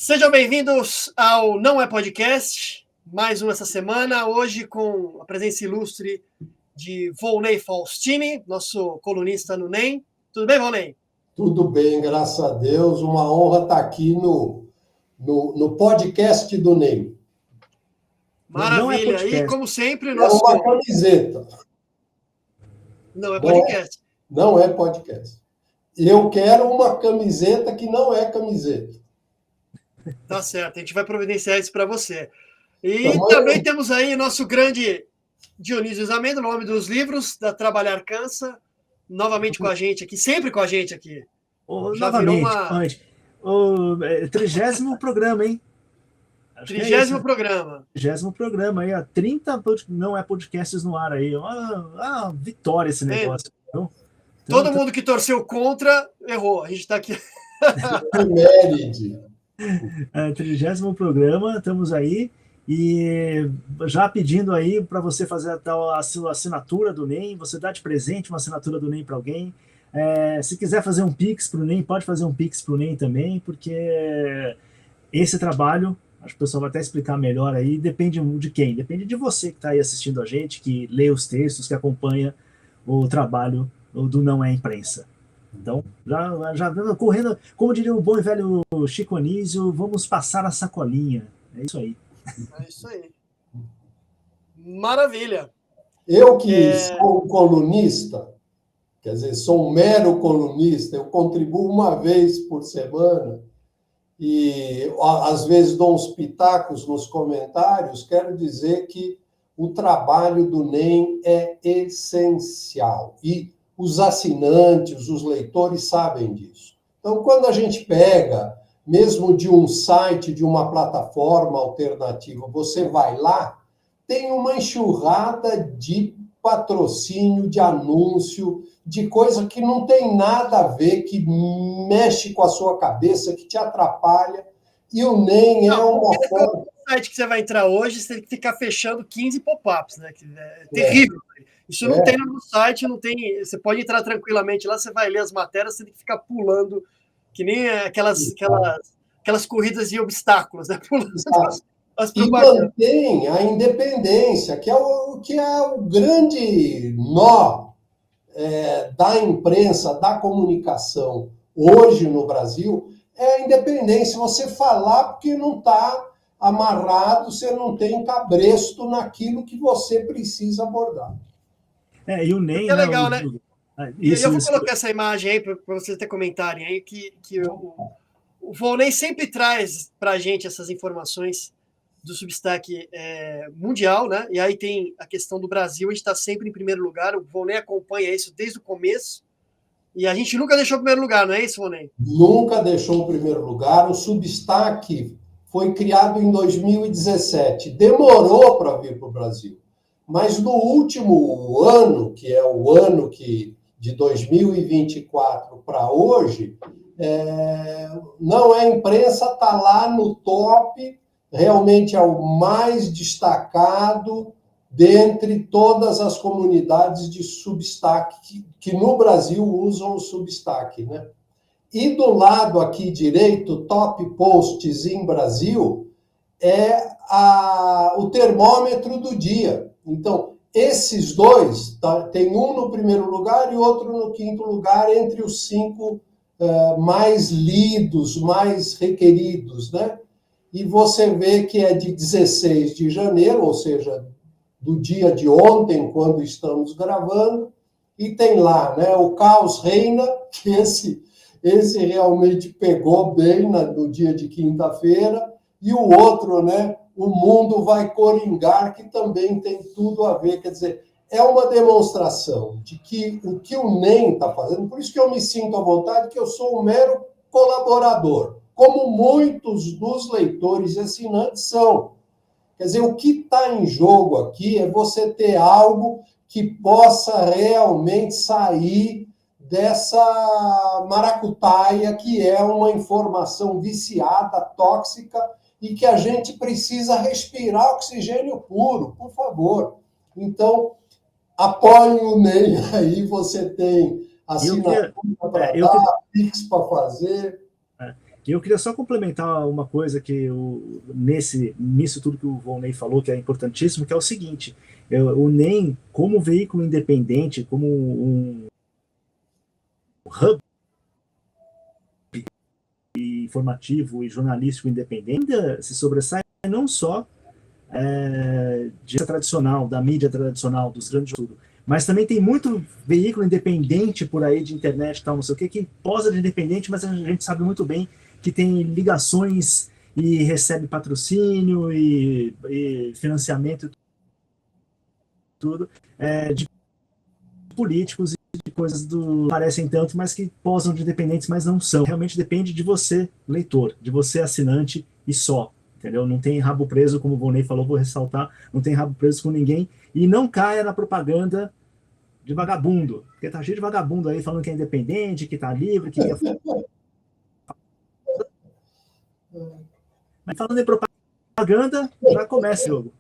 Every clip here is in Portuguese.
Sejam bem-vindos ao Não É Podcast, mais um essa semana, hoje com a presença ilustre de Volney Faustini, nosso colunista no NEM. Tudo bem, Volney? Tudo bem, graças a Deus. Uma honra estar aqui no podcast do NEM. Maravilha. Não é e, como sempre, nosso... É uma camiseta. Não é podcast. Não é podcast. Eu quero uma camiseta que não é camiseta. Tá certo, a gente vai providenciar isso para você. E também temos aí nosso grande Dionísio Zamendo, nome dos livros, da Trabalhar Cansa, novamente com a gente aqui, sempre com a gente aqui. Já novamente, o 30º programa, hein? 30º programa. 30º programa aí, 30 não é podcasts no ar aí. Uma vitória esse negócio. Então, todo mundo que torceu contra, errou. A gente está aqui. Méride. 30º programa, estamos aí. E já pedindo aí para você fazer a tal assinatura do NEM, você dá de presente uma assinatura do NEM para alguém. Se quiser fazer um Pix para o NEM, pode fazer um Pix para o NEM também, porque esse trabalho, acho que o pessoal vai até explicar melhor aí, depende de quem? Depende de você que está aí assistindo a gente, que lê os textos, que acompanha o trabalho do Não é Imprensa. Então, já correndo, como diria o bom e velho Chico Anísio, vamos passar a sacolinha. É isso aí. É isso aí. Maravilha. Eu que sou um colunista, quer dizer, sou um mero colunista, eu contribuo uma vez por semana e às vezes dou uns pitacos nos comentários, quero dizer que o trabalho do NEM é essencial e os assinantes, os leitores sabem disso. Então, quando a gente pega, mesmo de um site, de uma plataforma alternativa, você vai lá, tem uma enxurrada de patrocínio, de anúncio, de coisa que não tem nada a ver, que mexe com a sua cabeça, que te atrapalha, e o NEM é uma forma... O site que você vai entrar hoje, você tem que ficar fechando 15 pop-ups, né? É terrível. Isso não tem no site, não tem. Você pode entrar tranquilamente lá, você vai ler as matérias, você tem que ficar pulando, que nem aquelas corridas de obstáculos, né? Pulando as e mantém a independência, que é o grande nó da imprensa, da comunicação hoje no Brasil, é a independência. Você falar porque não está amarrado, você não tem cabresto naquilo que você precisa abordar. E o NEM... É legal, né? Eu vou colocar essa imagem aí para vocês até comentarem aí, que o Volney sempre traz para a gente essas informações do Substack mundial, né? E aí tem a questão do Brasil, a gente está sempre em primeiro lugar, o Volney acompanha isso desde o começo, e a gente nunca deixou o primeiro lugar, não é isso, Volney? Nunca deixou o primeiro lugar. O Substack foi criado em 2017, demorou para vir para o Brasil. Mas no último ano, que é o ano de 2024 para hoje, Não é Imprensa, está lá no top, realmente é o mais destacado dentre todas as comunidades de Substack que no Brasil usam o Substack, né? E do lado aqui direito, Top Posts em Brasil, é o termômetro do dia. Então, esses dois, tem um no primeiro lugar e outro no quinto lugar, entre os 5 mais lidos, mais requeridos, né? E você vê que é de 16 de janeiro, ou seja, do dia de ontem, quando estamos gravando, e tem lá, né, o Caos Reina, que esse realmente pegou bem no dia de quinta-feira, e o outro, né, O Mundo Vai Coringar, que também tem tudo a ver, quer dizer, é uma demonstração de que o que o NEM está fazendo, por isso que eu me sinto à vontade, que eu sou um mero colaborador, como muitos dos leitores e assinantes são. Quer dizer, o que está em jogo aqui é você ter algo que possa realmente sair dessa maracutaia que é uma informação viciada, tóxica, e que a gente precisa respirar oxigênio puro, por favor. Então, apoie o NEM aí, você tem assinatura para dar, Pix para fazer. Eu queria só complementar uma coisa que nisso tudo que o Volney falou, que é importantíssimo, que é o seguinte, o NEM, como veículo independente, como um hub informativo e jornalístico independente, ainda se sobressai não só da mídia tradicional, dos grandes tudo, mas também tem muito veículo independente por aí de internet, tal, não sei o que posa de independente, mas a gente sabe muito bem que tem ligações e recebe patrocínio e financiamento e tudo, de políticos e de coisas parecem tanto, mas que posam de independentes, mas não são. Realmente depende de você, leitor, de você, assinante, e só. Entendeu? Não tem rabo preso, como o Volney falou, vou ressaltar, não tem rabo preso com ninguém, e não caia na propaganda de vagabundo, porque tá cheio de vagabundo aí falando que é independente, que tá livre, que quer... Mas falando em propaganda, já começa o jogo.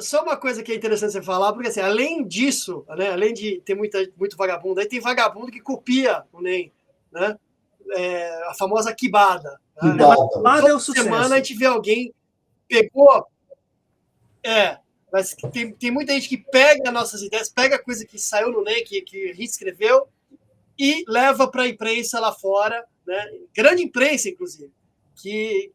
Só uma coisa que é interessante você falar, porque assim, além disso, né, além de ter muito vagabundo, aí tem vagabundo que copia o NEM, né? A famosa quibada. Quibada é o sucesso. Semana a gente vê alguém pegou... mas tem muita gente que pega nossas ideias, pega a coisa que saiu no NEM, que a gente escreveu, e leva para a imprensa lá fora, né? Grande imprensa, inclusive, que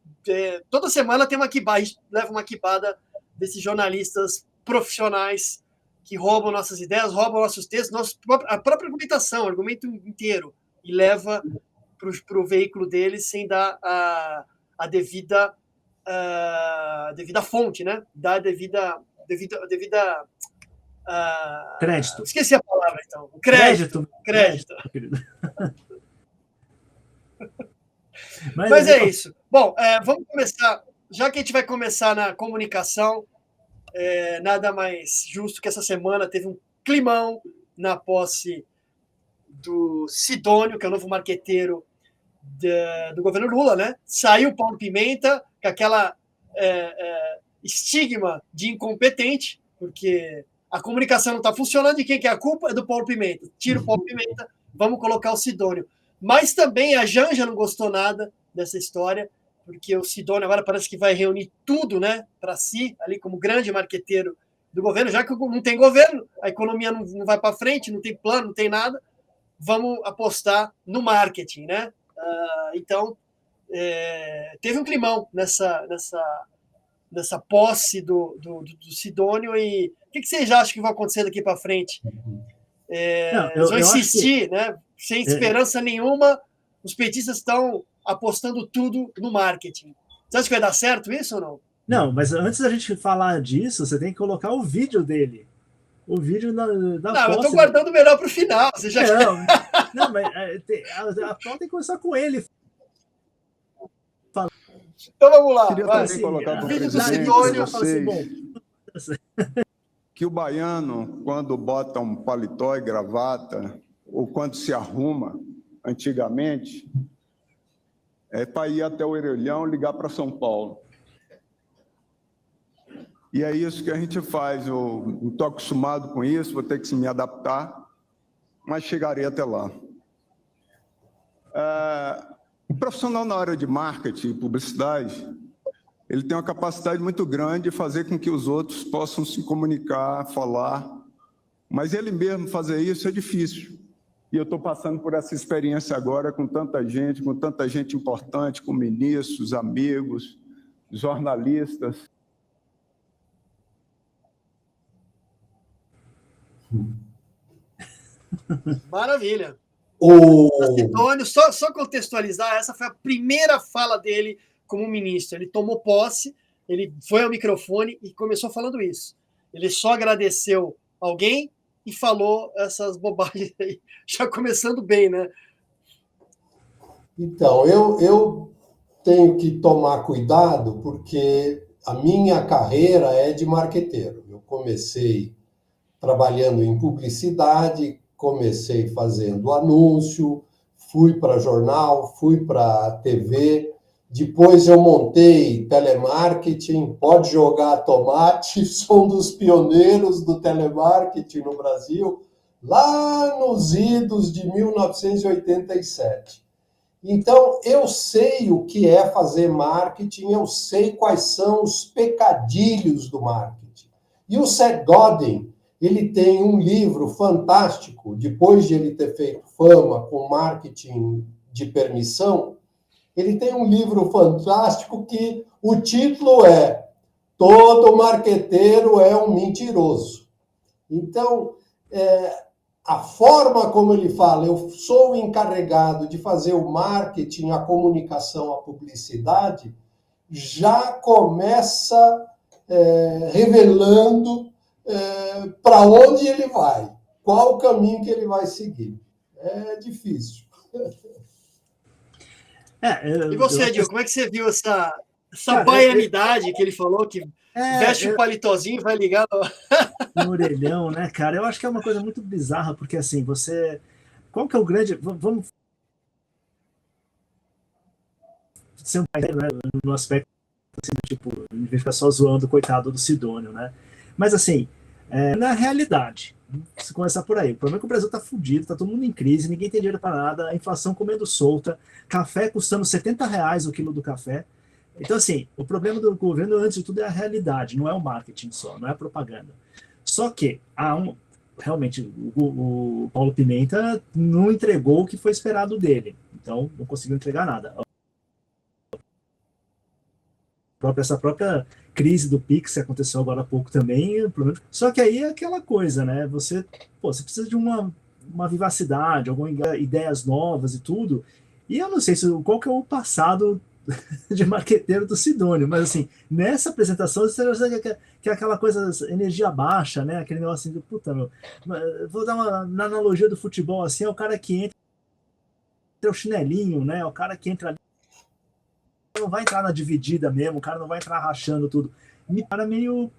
toda semana tem uma quibada, a gente leva uma quibada desses jornalistas profissionais que roubam nossas ideias, roubam nossos textos, a própria argumentação, o argumento inteiro, e leva para o veículo deles sem dar a devida fonte, né? Dar a devida crédito. Esqueci a palavra, então. Crédito. Mas é isso. Bom, vamos começar. Já que a gente vai começar na comunicação, nada mais justo que essa semana teve um climão na posse do Sidônio, que é o novo marqueteiro do governo Lula, né? Saiu o Paulo Pimenta com aquela estigma de incompetente, porque a comunicação não está funcionando e quem que é a culpa é do Paulo Pimenta. Tira o Paulo Pimenta, vamos colocar o Sidônio. Mas também a Janja não gostou nada dessa história, porque o Sidônio agora parece que vai reunir tudo, né, para si, ali como grande marqueteiro do governo, já que não tem governo, a economia não vai para frente, não tem plano, não tem nada, vamos apostar no marketing, né? Então, teve um climão nessa posse do Sidônio, e o que vocês acham que vai acontecer daqui para frente? Eles vão insistir, né? Sem esperança nenhuma, os petistas estão apostando tudo no marketing. Você acha que vai dar certo isso ou não? Não, mas antes da gente falar disso, você tem que colocar o vídeo dele. O vídeo da não, posse. Eu estou guardando o melhor para o final. Você já... não, mas a pauta tem que começar com ele. Então vamos lá. Queria também colocar para o presidente que o baiano, quando bota um paletó e gravata, ou quando se arruma, antigamente, para ir até o Orelhão ligar para São Paulo. E é isso que a gente faz. Eu não estou acostumado com isso, vou ter que me adaptar, mas chegarei até lá. O profissional na área de marketing e publicidade, ele tem uma capacidade muito grande de fazer com que os outros possam se comunicar, falar, mas ele mesmo fazer isso é difícil. E eu estou passando por essa experiência agora com tanta gente importante, com ministros, amigos, jornalistas. Maravilha. Sidônio, só contextualizar, essa foi a primeira fala dele como ministro. Ele tomou posse, ele foi ao microfone e começou falando isso. Ele só agradeceu alguém e falou essas bobagens aí, já começando bem, né? Então, eu tenho que tomar cuidado, porque a minha carreira é de marqueteiro. Eu comecei trabalhando em publicidade, comecei fazendo anúncio, fui para jornal, fui para TV, depois eu montei telemarketing, pode jogar tomate, sou um dos pioneiros do telemarketing no Brasil, lá nos idos de 1987. Então, eu sei o que é fazer marketing, eu sei quais são os pecadilhos do marketing. E o Seth Godin, ele tem um livro fantástico, depois de ele ter feito fama com marketing de permissão, ele tem um livro fantástico que o título é Todo Marqueteiro é um Mentiroso. Então, a forma como ele fala, eu sou o encarregado de fazer o marketing, a comunicação, a publicidade, já começa revelando para onde ele vai, qual o caminho que ele vai seguir. É difícil. E você, Dil, como é que você viu essa baianidade que ele falou, que veste o palitozinho e vai ligar no orelhão, né, cara? Eu acho que é uma coisa muito bizarra, porque assim, qual que é o grande... Vamos ser um pai, né, no aspecto, assim, tipo, em vez de ficar só zoando o coitado do Sidônio, né? Mas assim, na realidade, se começar por aí, o problema é que o Brasil tá fudido, tá todo mundo em crise, ninguém tem dinheiro para nada, a inflação comendo solta, café custando R$70 o quilo do café. Então, assim, o problema do governo, antes de tudo, é a realidade, não é o marketing só, não é a propaganda. Só que realmente o Paulo Pimenta não entregou o que foi esperado dele, então não conseguiu entregar nada. Essa própria crise do Pix que aconteceu agora há pouco também, só que aí é aquela coisa, né? Você precisa de uma vivacidade, algumas ideias novas e tudo. E eu não sei qual que é o passado de marqueteiro do Sidônio, mas assim, nessa apresentação você que é aquela coisa, energia baixa, né? Aquele negócio assim, puta, meu. Vou dar na analogia do futebol, assim, é o cara que entra o chinelinho, né? O cara que entra ali, não vai entrar na dividida mesmo, o cara não vai entrar rachando tudo. Me para meio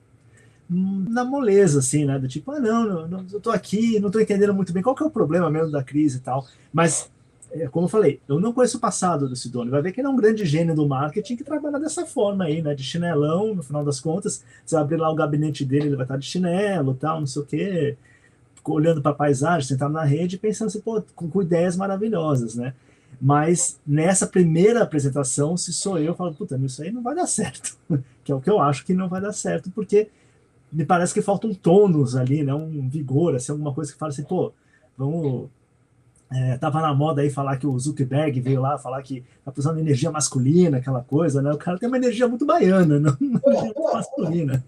na moleza, assim, né? Do tipo, não, eu tô aqui, não tô entendendo muito bem qual que é o problema mesmo da crise e tal. Mas, como eu falei, eu não conheço o passado do Sidônio. Vai ver que ele é um grande gênio do marketing que trabalha dessa forma aí, né? De chinelão, no final das contas. Você vai abrir lá o gabinete dele, ele vai estar de chinelo, tal, não sei o quê. Olhando para a paisagem, sentado na rede, pensando assim, pô, com ideias maravilhosas, né? Mas nessa primeira apresentação, se sou eu falo, puta, isso aí não vai dar certo. Que é o que eu acho que não vai dar certo, porque me parece que falta um tônus ali, né? Um vigor, assim, alguma coisa que fala assim, pô, vamos... tava na moda aí falar que o Zuckerberg veio lá falar que tá usando energia masculina, aquela coisa, né? O cara tem uma energia muito baiana, não uma energia muito masculina.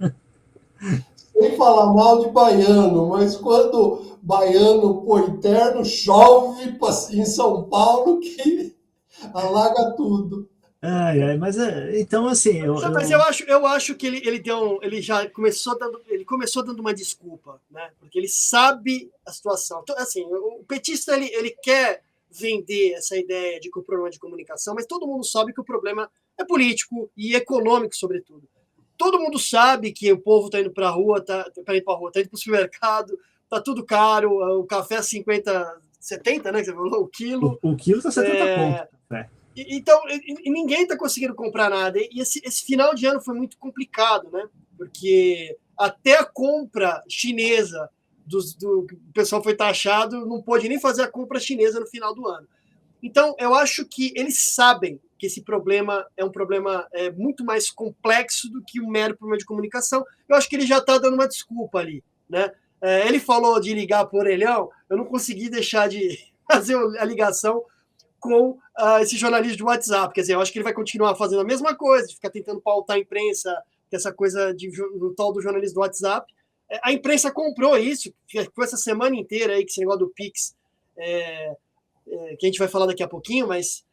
Sem falar mal de baiano, mas quando baiano põe terno, chove em São Paulo que alaga tudo. Mas então assim, mas eu acho que ele já começou dando uma desculpa, né? Porque ele sabe a situação. Então, assim, o petista ele quer vender essa ideia de que o problema é de comunicação, mas todo mundo sabe que o problema é político e econômico, sobretudo. Todo mundo sabe que o povo está indo para a rua, está indo para o supermercado, está tudo caro, o café 50, 70, né? Que você falou, o quilo. O quilo está 70 pontos. Então, ninguém está conseguindo comprar nada. E esse final de ano foi muito complicado, né? Porque até a compra chinesa o pessoal foi taxado, não pôde nem fazer a compra chinesa no final do ano. Então, eu acho que eles sabem que esse problema é um problema muito mais complexo do que um mero problema de comunicação. Eu acho que ele já está dando uma desculpa ali, né? Ele falou de ligar por orelhão, eu não consegui deixar de fazer a ligação com esse jornalismo de WhatsApp. Quer dizer, eu acho que ele vai continuar fazendo a mesma coisa, de ficar tentando pautar a imprensa, essa coisa do tal do jornalismo do WhatsApp. A imprensa comprou isso, ficou essa semana inteira aí, que esse negócio do Pix, que a gente vai falar daqui a pouquinho, mas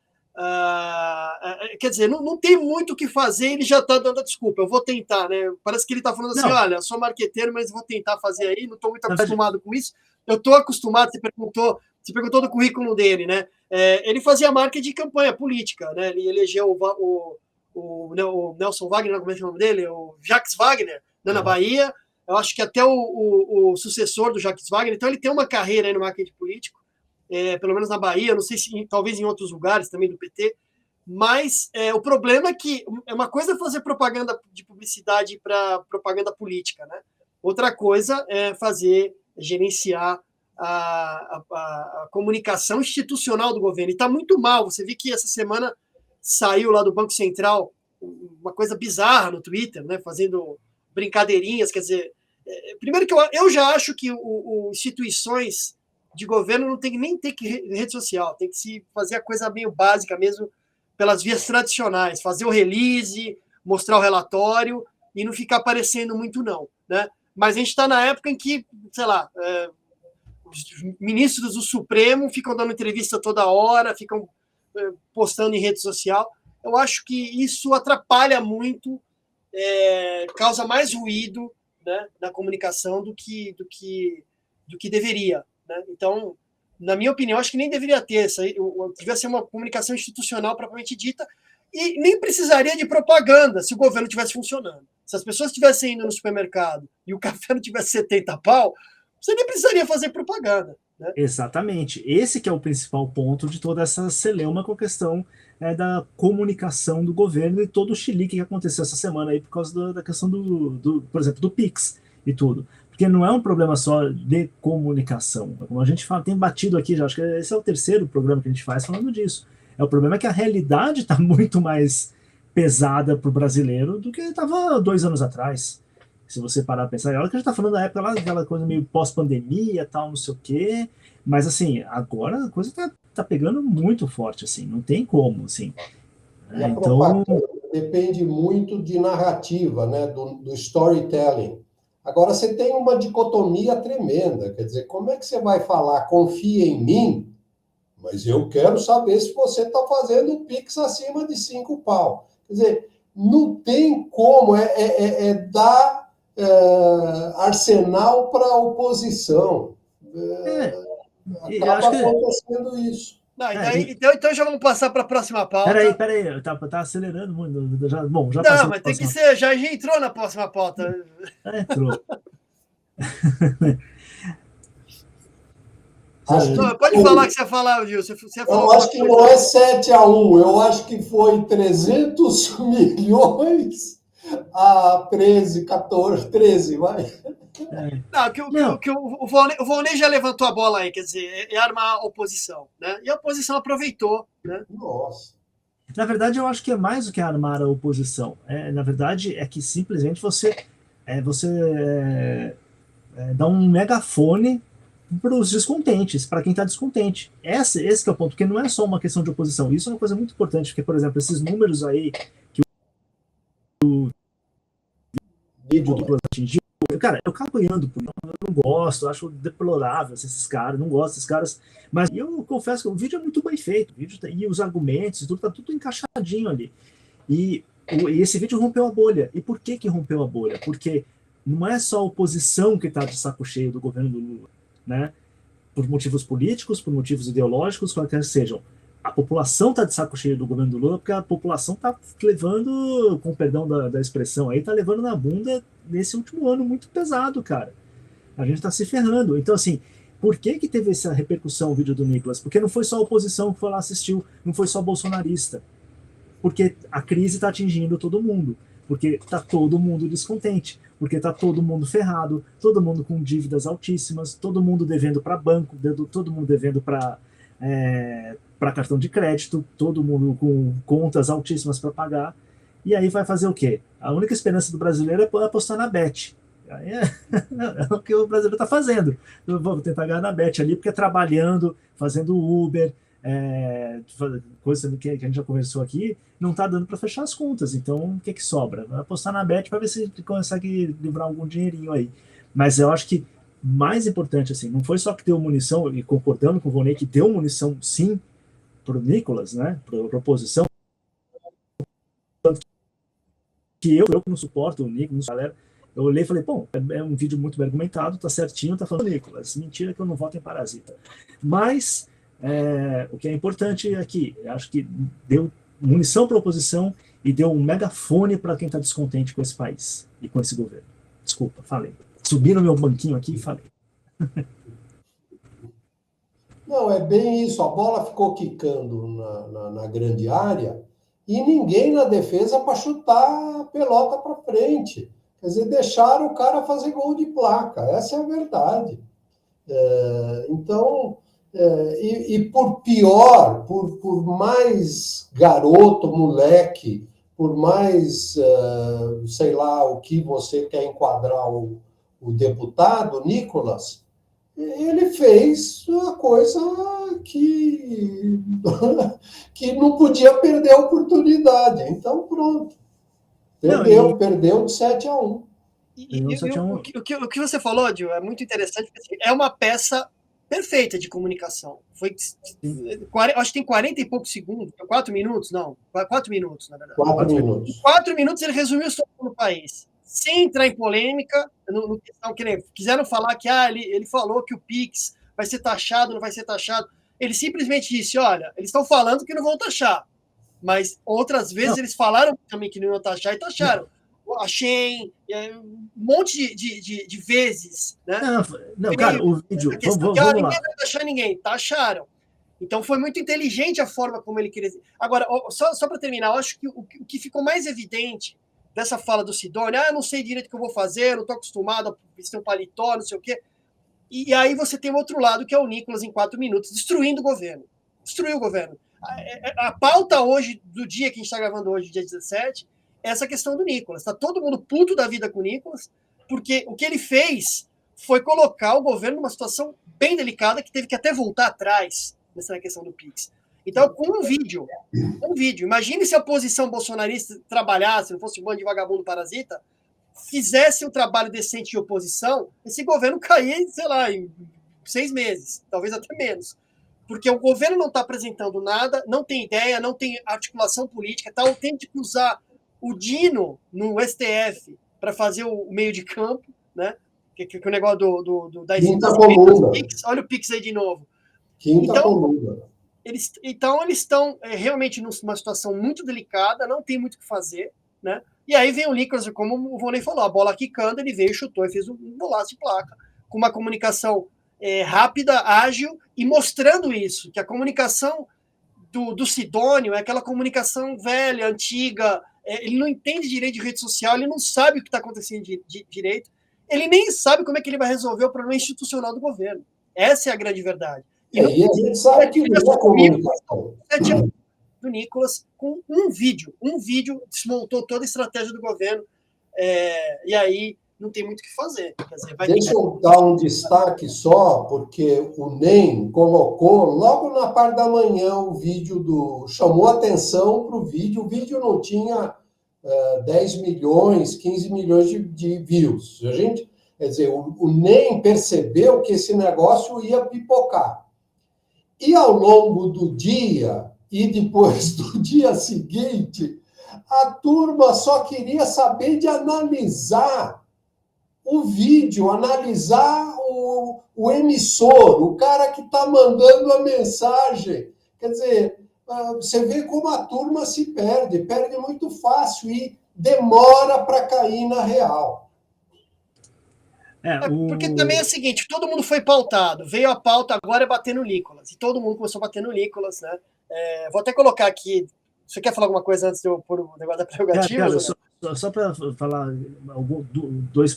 quer dizer, não tem muito o que fazer, ele já está dando a desculpa, eu vou tentar, né? Parece que ele está falando assim, olha, eu sou marqueteiro, mas vou tentar fazer aí, não estou muito acostumado com isso. Eu estou acostumado, você perguntou do currículo dele, né? Ele fazia marketing de campanha política, né? Ele elegeu o Nelson Wagner, como é que é o nome dele? O Jacques Wagner, né, na Bahia. Eu acho que até o sucessor do Jacques Wagner. Então, ele tem uma carreira aí no marketing político, pelo menos na Bahia, não sei se talvez em outros lugares também do PT. Mas o problema é que uma coisa é fazer propaganda de publicidade para propaganda política, né? Outra coisa é gerenciar a comunicação institucional do governo. E está muito mal. Você viu que essa semana saiu lá do Banco Central uma coisa bizarra no Twitter, né, fazendo brincadeirinhas. Quer dizer, primeiro que eu já acho que instituições de governo não tem nem ter que rede social, tem que se fazer a coisa meio básica mesmo pelas vias tradicionais, fazer o release, mostrar o relatório e não ficar aparecendo muito não, né? Mas a gente está na época em que, sei lá, os ministros do Supremo ficam dando entrevista toda hora, ficam postando em rede social. Eu acho que isso atrapalha muito, causa mais ruído, né, na comunicação do que deveria, né? Então, na minha opinião, acho que nem deveria ter essa, devia ser uma comunicação institucional propriamente dita, e nem precisaria de propaganda se o governo estivesse funcionando. Se as pessoas estivessem indo no supermercado e o café não tivesse 70 pau, você nem precisaria fazer propaganda, né? Exatamente. Esse que é o principal ponto de toda essa celeuma com a questão da comunicação do governo e todo o chilique que aconteceu essa semana aí por causa da questão por exemplo, do Pix e tudo. Porque não é um problema só de comunicação. Como a gente fala, tem batido aqui, já acho que esse é o terceiro programa que a gente faz falando disso. O problema é que a realidade está muito mais pesada para o brasileiro do que estava 2 anos atrás. Se você parar a pensar, olha que a gente está falando da época lá, aquela coisa meio pós-pandemia, tal, não sei o quê, mas assim, agora a coisa tá pegando muito forte, assim, não tem como, assim. E a propaganda depende muito de narrativa, né, do storytelling. Agora, você tem uma dicotomia tremenda, quer dizer, como é que você vai falar, confia em mim, mas eu quero saber se você está fazendo o Pix acima de 5 pau. Quer dizer, não tem como, dar arsenal para a oposição. Acaba acontecendo isso. Não, então já vamos passar para a próxima pauta. Peraí, tá acelerando muito. Já não, mas tem que ser, já entrou na próxima pauta. Entrou. Pode falar que você falava, Gil. Eu acho que não é 7-1, eu acho que foi 300 milhões a 13, 14, 13, vai. O Volney já levantou a bola aí, quer dizer, é armar a oposição, né? E a oposição aproveitou, né? Nossa. Na verdade, eu acho que é mais do que armar a oposição. Na verdade, é que simplesmente você dá um megafone para os descontentes, para quem está descontente. Esse que é o ponto, porque não é só uma questão de oposição. Isso é uma coisa muito importante, porque, por exemplo, esses números aí que o vídeo do Plus atingiu, cara, eu acabo apoiando, eu não gosto, acho deplorável esses caras, não gosto desses caras, mas eu confesso que o vídeo é muito bem feito, e os argumentos, tudo, tá tudo encaixadinho ali. E esse vídeo rompeu a bolha. E por que rompeu a bolha? Porque não é só a oposição que está de saco cheio do governo do Lula, né? Por motivos políticos, por motivos ideológicos, quaisquer sejam. A população está de saco cheio do governo do Lula porque a população está levando, com perdão da expressão aí, está levando na bunda nesse último ano muito pesado, cara. A gente está se ferrando. Então, assim, por que teve essa repercussão o vídeo do Nicolas? Porque não foi só a oposição que foi lá assistiu, não foi só bolsonarista. Porque a crise está atingindo todo mundo. Porque está todo mundo descontente. Porque está todo mundo ferrado, todo mundo com dívidas altíssimas, todo mundo devendo para banco, todo mundo devendo para cartão de crédito, todo mundo com contas altíssimas para pagar. E aí vai fazer o quê? A única esperança do brasileiro é apostar na Bet. É o que o brasileiro está fazendo. Eu vou tentar ganhar na Bet ali, porque é trabalhando, fazendo Uber, coisa que a gente já conversou aqui, não está dando para fechar as contas. Então, o que sobra? Vai apostar na Bet para ver se consegue livrar algum dinheirinho aí. Mas eu acho que mais importante, assim, não foi só que deu munição, e concordando com o Volney, que deu munição, sim, para o Nicolas, né, para a oposição, que eu não suporto o Nicolas, galera, eu olhei e falei, bom, é um vídeo muito bem argumentado, tá certinho, tá falando Nicolas, mentira que eu não voto em Parasita. Mas o que é importante aqui, acho que deu munição para a oposição e deu um megafone para quem está descontente com esse país e com esse governo. Desculpa, falei. Subi no meu banquinho aqui e falei. Não, é bem isso. A bola ficou quicando na grande área e ninguém na defesa para chutar a pelota para frente. Quer dizer, deixaram o cara fazer gol de placa. Essa é a verdade. Então, e por pior, por mais garoto, moleque, por mais, sei lá, o que você quer enquadrar o deputado, Nicolas, ele fez a coisa que não podia perder a oportunidade. Então, pronto. Perdeu de 7-1. O que você falou, Gil, é muito interessante, porque assim, é uma peça perfeita de comunicação. Acho que tem 40 e poucos segundos, 4 minutos, não, 4 minutos, na verdade. 4 minutos. 4 minutos ele resumiu a situação do país, sem entrar em polêmica, no questão que quiseram falar que ele falou que o PIX vai ser taxado, não vai ser taxado. Ele simplesmente disse, olha, eles estão falando que não vão taxar, mas outras vezes eles falaram também que não iam taxar e taxaram. A Shein, um monte de vezes, né? Não, cara, o vídeo... Vamos lá. Ninguém vai taxar ninguém, taxaram. Então foi muito inteligente a forma como ele queria... Agora, só para terminar, eu acho que o que ficou mais evidente dessa fala do Sidônio, eu não sei direito o que eu vou fazer, não estou acostumado a vestir um paletó, não sei o quê. E aí você tem o outro lado, que é o Nicolas, em 4 minutos, destruindo o governo. Destruiu o governo. A pauta hoje, do dia que a gente está gravando hoje, dia 17, é essa questão do Nicolas. Está todo mundo puto da vida com o Nicolas, porque o que ele fez foi colocar o governo numa situação bem delicada, que teve que até voltar atrás nessa questão do PIX. Então, com um vídeo, imagine se a oposição bolsonarista trabalhasse, não fosse um bando de vagabundo parasita, fizesse um trabalho decente de oposição, esse governo caía, sei lá, em 6 meses, talvez até menos. Porque o governo não está apresentando nada, não tem ideia, não tem articulação política, tem que usar o Dino no STF para fazer o meio de campo, né? Que o negócio da PIX, olha o PIX aí de novo. Quinta coluna. Eles estão realmente numa situação muito delicada, não tem muito o que fazer, né? E aí vem o Nicolas, como o Vonei falou, a bola quicando, ele veio, chutou e fez um golaço de placa, com uma comunicação rápida, ágil, e mostrando isso, que a comunicação do Sidônio é aquela comunicação velha, antiga, ele não entende direito de rede social, ele não sabe o que está acontecendo direito, ele nem sabe como é que ele vai resolver o problema institucional do governo. Essa é a grande verdade. E a gente sabe que não é comunicação. Do Nicolas, com um vídeo desmontou toda a estratégia do governo, e aí não tem muito o que fazer. Quer dizer, Deixa eu dar um destaque só, porque o NEM colocou logo na parte da manhã o vídeo chamou atenção para o vídeo não tinha 10 milhões, 15 milhões de views. Quer dizer, o NEM percebeu que esse negócio ia pipocar. E ao longo do dia, e depois do dia seguinte, a turma só queria saber de analisar o vídeo, analisar o emissor, o cara que está mandando a mensagem. Quer dizer, você vê como a turma se perde muito fácil e demora para cair na real. Porque também é o seguinte, todo mundo foi pautado, veio a pauta, agora é bater no Nicolas, e todo mundo começou a bater no Nicolas, né? Vou até colocar aqui, você quer falar alguma coisa antes de eu pôr o negócio da prerrogativa? Só para falar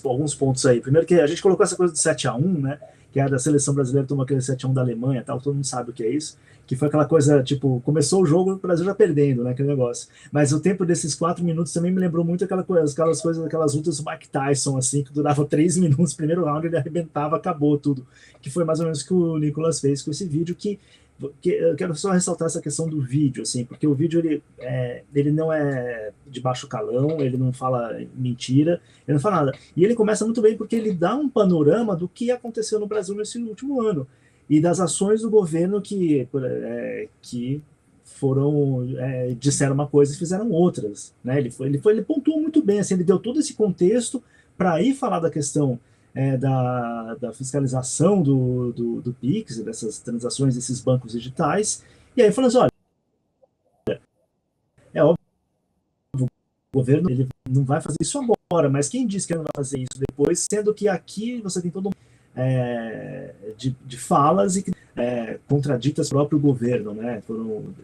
alguns pontos aí. Primeiro que a gente colocou essa coisa do 7-1, né? Que é da seleção brasileira, tomou aquele 7-1 da Alemanha, tal, todo mundo sabe o que é isso, que foi aquela coisa, tipo, começou o jogo, o Brasil já perdendo, né, aquele negócio. Mas o tempo desses 4 minutos também me lembrou muito aquelas coisas, aquelas lutas do Mike Tyson, assim, que durava 3 minutos, primeiro round ele arrebentava, acabou tudo, que foi mais ou menos o que o Nicolas fez com esse vídeo, que eu quero só ressaltar essa questão do vídeo, assim, porque o vídeo ele não é de baixo calão, ele não fala mentira, ele não fala nada. E ele começa muito bem porque ele dá um panorama do que aconteceu no Brasil nesse último ano e das ações do governo que foram disseram uma coisa e fizeram outras, né? Ele pontuou muito bem, assim, ele deu todo esse contexto para ir falar da questão da fiscalização do PIX, dessas transações, desses bancos digitais, e aí falando assim, olha, é óbvio, o governo ele não vai fazer isso agora, mas quem disse que ele não vai fazer isso depois, sendo que aqui você tem todo de falas e contraditas pelo próprio governo, né? Foram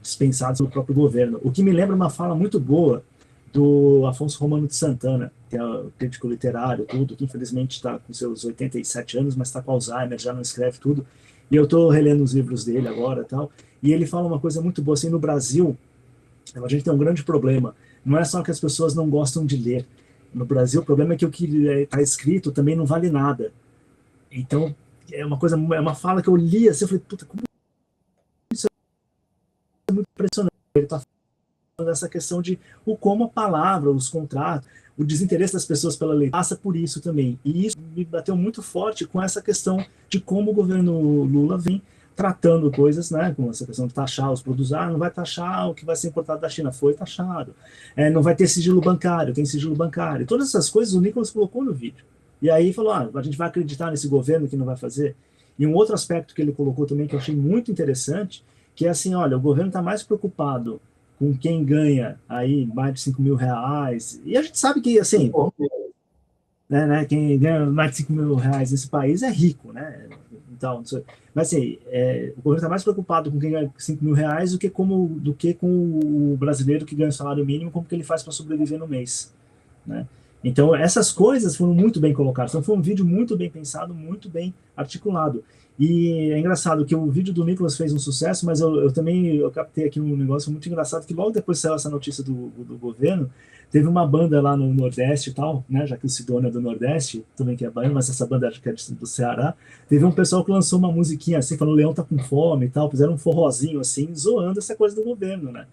dispensados pelo próprio governo, o que me lembra uma fala muito boa do Afonso Romano de Santana. que é o crítico literário, tudo, que infelizmente está com seus 87 anos, mas está com Alzheimer, já não escreve tudo. E eu estou relendo os livros dele agora, tal. E ele fala uma coisa muito boa, assim, no Brasil, a gente tem um grande problema. Não é só que as pessoas não gostam de ler. No Brasil, o problema é que o que está escrito também não vale nada. Então, é uma fala que eu li assim, eu falei, puta, como isso é muito impressionante. Ele está falando dessa questão de como a palavra, os contratos, o desinteresse das pessoas pela lei passa por isso também. E isso me bateu muito forte com essa questão de como o governo Lula vem tratando coisas, né, com essa questão de taxar os produtos. Não vai taxar o que vai ser importado da China, foi taxado. Não vai ter sigilo bancário, tem sigilo bancário. Todas essas coisas o Nicolas colocou no vídeo. E aí falou, a gente vai acreditar nesse governo que não vai fazer? E um outro aspecto que ele colocou também, que eu achei muito interessante, que é assim, olha, o governo está mais preocupado com quem ganha aí mais de 5 mil reais. E a gente sabe que, assim, né, quem ganha mais de 5 mil reais nesse país é rico, né? Então, mas assim, o governo está mais preocupado com quem ganha 5 mil reais do que com o brasileiro que ganha o salário mínimo, como que ele faz para sobreviver no mês, né? Então, essas coisas foram muito bem colocadas. Então, foi um vídeo muito bem pensado, muito bem articulado. E é engraçado que o vídeo do Nicolas fez um sucesso, mas eu também captei aqui um negócio muito engraçado, que logo depois saiu essa notícia do governo, teve uma banda lá no Nordeste e tal, né, já que o Sidônia é do Nordeste, também que é baiano, mas essa banda acho que é do Ceará, teve um pessoal que lançou uma musiquinha assim, falando o leão tá com fome e tal, fizeram um forrozinho assim, zoando essa coisa do governo, né?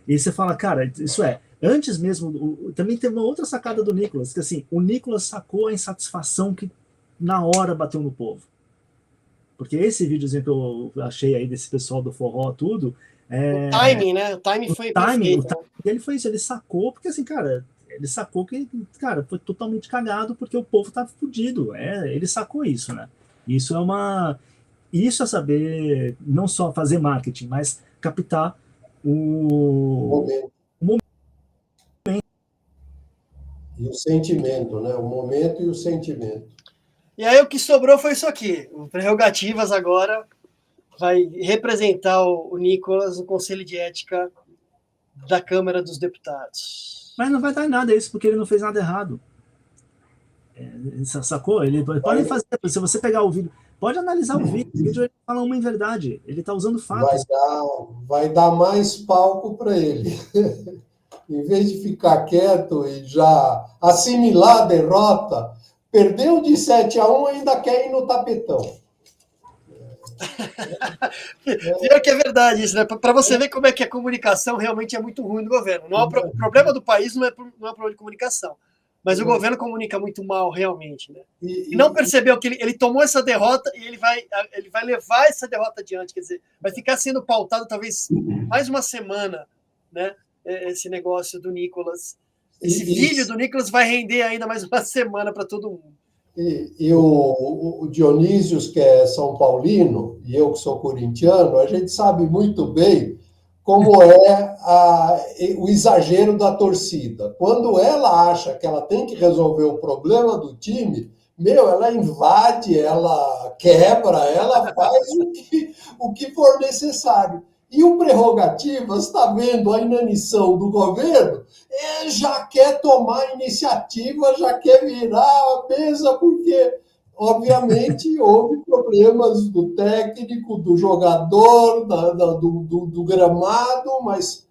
E você fala, cara, isso antes mesmo, também teve uma outra sacada do Nicolas, que assim, o Nicolas sacou a insatisfação que na hora bateu no povo. Porque esse videozinho que eu achei aí desse pessoal do forró, tudo... O timing, né? O timing foi perfeito. Ele foi isso, ele sacou, porque assim, cara, ele sacou que, cara, foi totalmente cagado porque o povo tá fudido. Ele sacou isso, né? Isso é saber não só fazer marketing, mas captar o momento. E o sentimento, né? O momento e o sentimento. E aí o que sobrou foi isso aqui. O Prerrogativas agora vai representar o Nicolas no Conselho de Ética da Câmara dos Deputados. Mas não vai dar nada isso, porque ele não fez nada errado. Sacou? Ele pode fazer, se você pegar o vídeo, pode analisar o vídeo, ele fala uma inverdade, ele está usando fatos. Vai dar mais palco para ele. Em vez de ficar quieto e já assimilar a derrota, perdeu de 7-1, ainda quer ir no tapetão. Pior que é verdade isso, né? Para você ver como é que a comunicação realmente é muito ruim do governo. O problema do país não é problema de comunicação, mas o governo comunica muito mal, realmente, né? E não percebeu que ele tomou essa derrota e ele vai levar essa derrota adiante, quer dizer, vai ficar sendo pautado talvez mais uma semana, né? Esse negócio do Nicolas. Esse vídeo do Nicolas vai render ainda mais uma semana para todo mundo. E o Dionísio, que é São Paulino, e eu que sou corintiano, a gente sabe muito bem como é o exagero da torcida. Quando ela acha que ela tem que resolver o problema do time, ela invade, ela quebra, ela faz o que for necessário. E o Prerrogativas está vendo a inanição do governo, já quer tomar iniciativa, já quer virar a mesa, porque, obviamente, houve problemas do técnico, do jogador, do gramado, mas,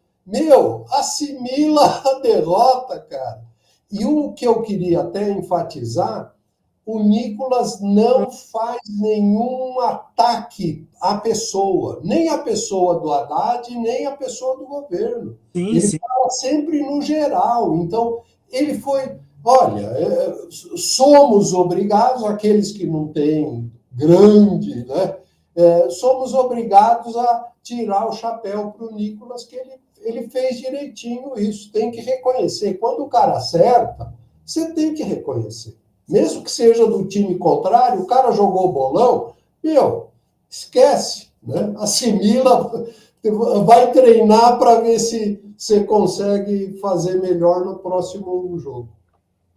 assimila a derrota, cara. E o que eu queria até enfatizar, o Nicolas não faz nenhum ataque à pessoa, nem a pessoa do Haddad, nem a pessoa do governo. Ele fala sempre no geral. Então, ele foi... Olha, somos obrigados, aqueles que não têm grande, né? Somos obrigados a tirar o chapéu para o Nicolas, que ele fez direitinho isso. Tem que reconhecer. Quando o cara acerta, você tem que reconhecer. Mesmo que seja do time contrário, o cara jogou bolão, esquece, né? Assimila, vai treinar para ver se você consegue fazer melhor no próximo jogo.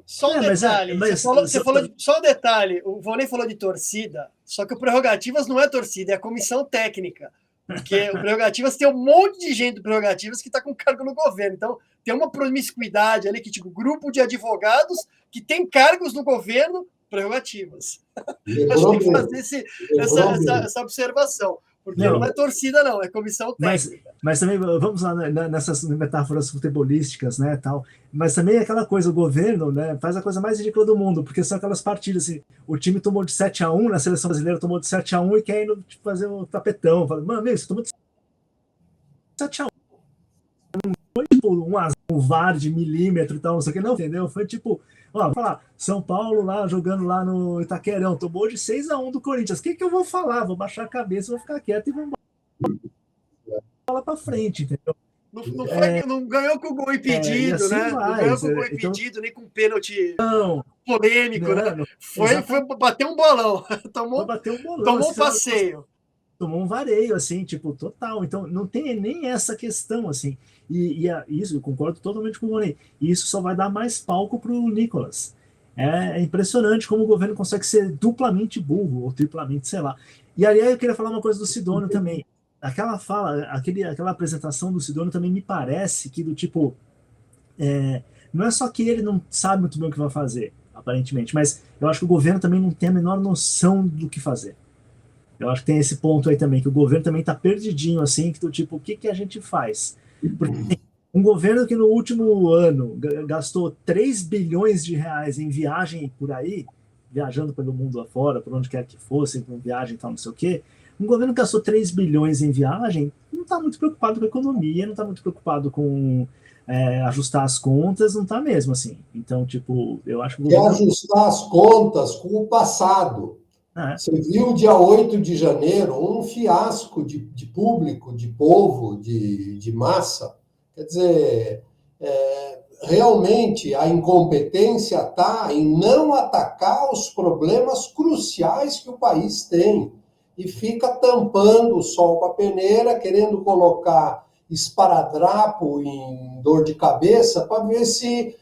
Só um detalhe, você falou só um detalhe, o Vonei falou de torcida, só que o Prerrogativas não é torcida, é a comissão técnica. Porque o Prerrogativas tem um monte de gente do Prerrogativas que está com cargo no governo. Então, tem uma promiscuidade ali, que tipo, grupo de advogados que tem cargos no governo, Prerrogativas. Acho que tem que fazer essa observação. Porque não é torcida, não, é comissão técnica. Mas também, vamos lá nessas metáforas futebolísticas, né, tal. Mas também é aquela coisa, o governo, né, faz a coisa mais ridícula do mundo, porque são aquelas partidas, assim, o time tomou de 7-1, na seleção brasileira tomou de 7-1 e quer ir tipo, fazer um tapetão. Fala, mano, você tomou de 7-1. Não foi tipo um VAR de milímetro e tal, não sei o que, não, entendeu? Foi tipo, ó, vou falar, São Paulo lá, jogando lá no Itaquerão, tomou de 6-1 do Corinthians. O que eu vou falar? Vou baixar a cabeça, vou ficar quieto e vou bola pra frente, entendeu? Não ganhou com gol impedido, assim, né? Não ganhou com gol impedido, nem com pênalti polêmico, né? Foi bater um bolão. Tomou um passeio. Tomou um vareio, assim, tipo, total. Então, não tem nem essa questão, assim. Isso, eu concordo totalmente com o Rony. E isso só vai dar mais palco pro Nicolas. É impressionante como o governo consegue ser duplamente burro, ou triplamente, sei lá. E aí eu queria falar uma coisa do Sidônio também. Aquela fala, aquela apresentação do Sidônio também me parece que do tipo, não é só que ele não sabe muito bem o que vai fazer, aparentemente, mas eu acho que o governo também não tem a menor noção do que fazer. Eu acho que tem esse ponto aí também, que o governo também está perdidinho, assim, que do tipo, o que a gente faz? Porque um governo que no último ano gastou 3 bilhões de reais em viagem por aí, viajando pelo mundo afora, por onde quer que fosse, com viagem e tal, não sei o quê, um governo que gastou 3 bilhões em viagem não está muito preocupado com a economia, não está muito preocupado com ajustar as contas, não está mesmo, assim. Então, tipo, eu acho que o governo... ajustar as contas com o passado. Você viu, dia 8 de janeiro, um fiasco de público, de povo, de massa. Quer dizer, realmente a incompetência está em não atacar os problemas cruciais que o país tem. E fica tampando o sol com a peneira, querendo colocar esparadrapo em dor de cabeça para ver se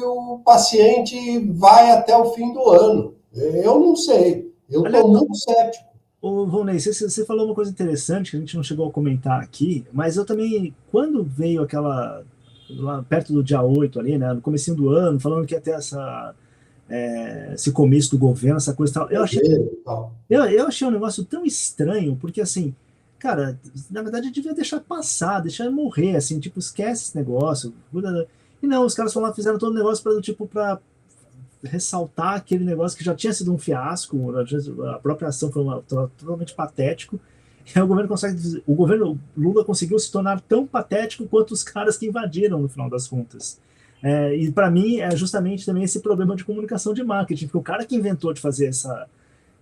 o paciente vai até o fim do ano. Eu não sei. Eu estou muito cético. Ô, Volney, você falou uma coisa interessante que a gente não chegou a comentar aqui, mas eu também, quando veio aquela, lá perto do dia 8 ali, né, no comecinho do ano, falando que ia ter esse começo do governo, essa coisa e tal, eu achei um negócio tão estranho, porque assim, cara, na verdade eu devia deixar passar, deixar morrer, assim, tipo, esquece esse negócio. E não, os caras fizeram todo o negócio para ressaltar aquele negócio que já tinha sido um fiasco, a própria ação foi totalmente patético, e aí o governo Lula conseguiu se tornar tão patético quanto os caras que invadiram no final das contas. E para mim é justamente também esse problema de comunicação de marketing, porque o cara que inventou de fazer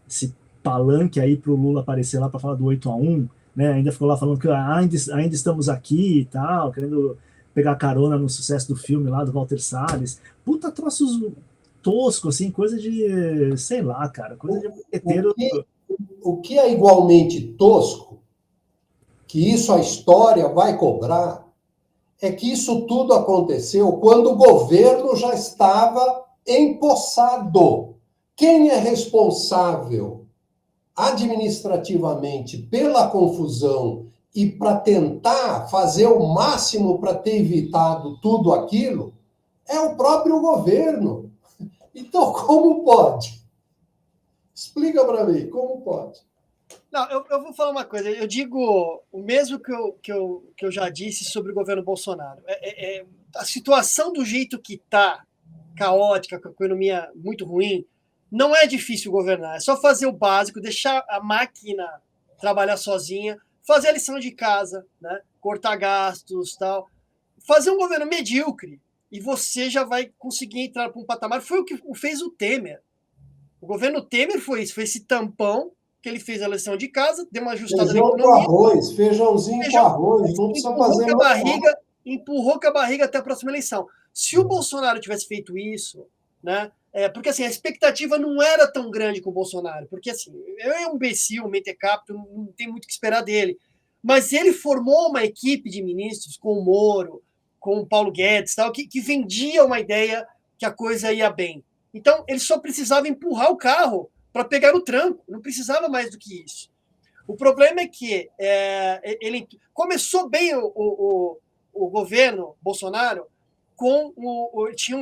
esse palanque aí para o Lula aparecer lá para falar do 8-1, né, ainda ficou lá falando que ainda estamos aqui e tal, querendo pegar carona no sucesso do filme lá do Walter Salles. Puta troços tosco, assim, coisa de, sei lá, cara, coisa de marqueteiro. O que é igualmente tosco, que isso a história vai cobrar, é que isso tudo aconteceu quando o governo já estava empossado. Quem é responsável administrativamente pela confusão e para tentar fazer o máximo para ter evitado tudo aquilo é o próprio governo. Então, como pode? Explica para mim, como pode? Não, eu vou falar uma coisa. Eu digo o mesmo que eu já disse sobre o governo Bolsonaro. A situação do jeito que está, caótica, com a economia muito ruim, não é difícil governar. É só fazer o básico, deixar a máquina trabalhar sozinha, fazer a lição de casa, né? Cortar gastos, tal. Fazer um governo medíocre. E você já vai conseguir entrar para um patamar. Foi o que fez o Temer. O governo Temer foi isso, foi esse tampão que ele fez a lição de casa, deu uma ajustada na economia. Feijãozinho com arroz, não precisa fazer mais nada. Empurrou com a barriga até a próxima eleição. Se o Bolsonaro tivesse feito isso, né? Porque assim, a expectativa não era tão grande com o Bolsonaro, porque assim, é um imbecil, um mentecapto, não tem muito o que esperar dele. Mas ele formou uma equipe de ministros com o Moro, com o Paulo Guedes, tal, que vendia uma ideia que a coisa ia bem. Então, ele só precisava empurrar o carro para pegar no tranco, não precisava mais do que isso. O problema é que ele começou bem o governo Bolsonaro com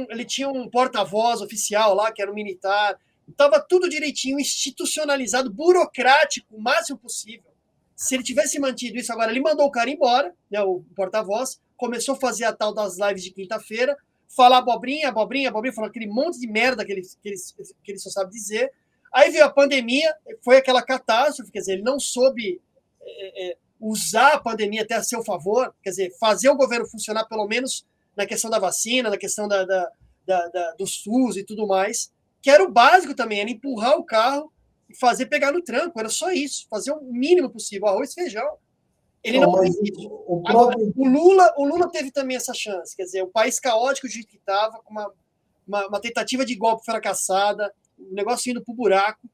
ele tinha um porta-voz oficial lá, que era um militar, estava tudo direitinho, institucionalizado, burocrático, o máximo possível. Se ele tivesse mantido isso, agora ele mandou o cara embora, né, o porta-voz, começou a fazer a tal das lives de quinta-feira, falar abobrinha, falar aquele monte de merda que ele só sabe dizer. Aí veio a pandemia, foi aquela catástrofe, quer dizer, ele não soube usar a pandemia até a seu favor, quer dizer, fazer o governo funcionar pelo menos na questão da vacina, na questão do SUS e tudo mais, que era o básico também, era empurrar o carro e fazer pegar no tranco, era só isso, fazer o mínimo possível, arroz e feijão. Ele não fez isso. O Lula teve também essa chance, quer dizer, o país caótico do jeito que estava, com uma tentativa de golpe fracassada, o negócio indo para o buraco.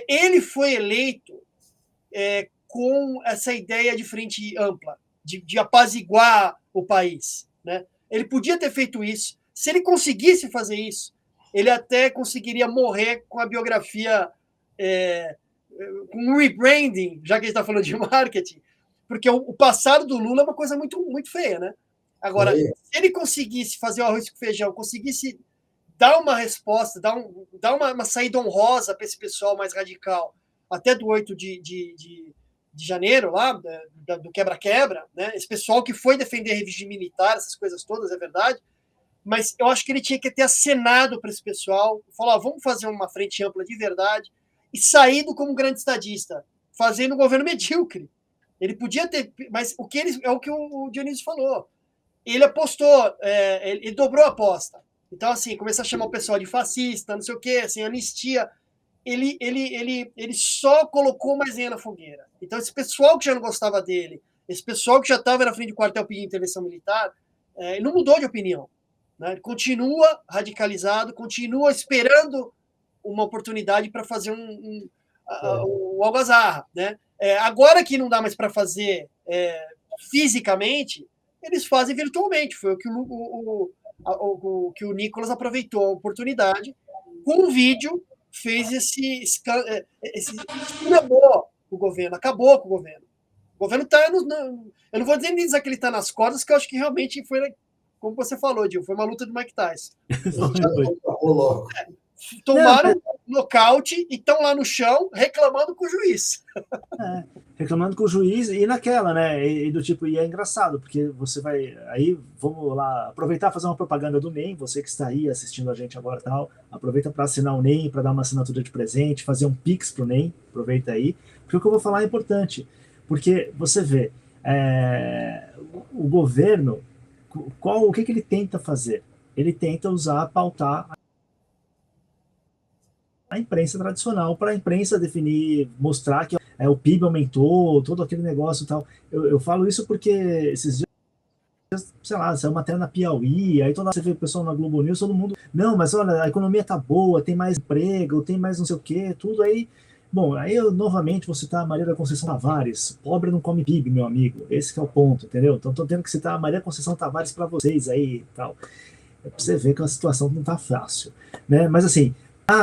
Ele foi eleito com essa ideia de frente ampla, de apaziguar o país, né? Ele podia ter feito isso. Se ele conseguisse fazer isso, ele até conseguiria morrer com a biografia, com um rebranding, já que a gente está falando de marketing, porque o passado do Lula é uma coisa muito, muito feia, né? Agora, se ele conseguisse fazer o arroz com feijão, conseguisse dar uma resposta, dar uma saída honrosa para esse pessoal mais radical, até do 8 de janeiro, lá, do quebra-quebra, né? Esse pessoal que foi defender regime militar, essas coisas todas, é verdade, mas eu acho que ele tinha que ter acenado para esse pessoal, falar, vamos fazer uma frente ampla de verdade, e saído como um grande estadista, fazendo um governo medíocre. Ele podia ter, mas é o que o Dionísio falou. Ele apostou, ele dobrou a aposta. Então, assim, começou a chamar o pessoal de fascista, não sei o quê, assim, anistia. Ele só colocou mais lenha na fogueira. Então, esse pessoal que já não gostava dele, esse pessoal que já estava na frente do quartel pedindo intervenção militar, ele não mudou de opinião, né? Ele continua radicalizado, continua esperando uma oportunidade para fazer o algazarra, né? Agora que não dá mais para fazer fisicamente, eles fazem virtualmente. Foi o que o Nicolas aproveitou a oportunidade com um vídeo, fez esse esculhambou o governo, acabou com o governo. O governo está. Eu não vou dizer que ele está nas cordas, que eu acho que realmente foi, como você falou, Dil, foi uma luta do Mike Tyson. Tomaram nocaute e estão lá no chão reclamando com o juiz. Reclamando com o juiz e naquela, né? E do tipo, e é engraçado, porque você vai. Aí, vamos lá, aproveitar e fazer uma propaganda do NEM, você que está aí assistindo a gente agora tal, aproveita para assinar o NEM, para dar uma assinatura de presente, fazer um Pix pro NEM, aproveita aí, porque o que eu vou falar é importante. Porque você vê, o governo, o que ele tenta fazer? Ele tenta pautar a imprensa tradicional, para a imprensa definir, mostrar que o PIB aumentou, todo aquele negócio e tal. Eu falo isso porque esses dias, sei lá, saiu uma matéria na Piauí, aí toda você vê o pessoal na Globo News, todo mundo, não, mas olha, a economia tá boa, tem mais emprego, tem mais não sei o quê, tudo aí. Bom, aí eu novamente vou citar a Maria da Conceição Tavares. Pobre não come PIB, meu amigo. Esse que é o ponto, entendeu? Então tô tendo que citar a Maria Conceição Tavares para vocês aí e tal. Pra você ver que a situação não tá fácil, né? Mas assim,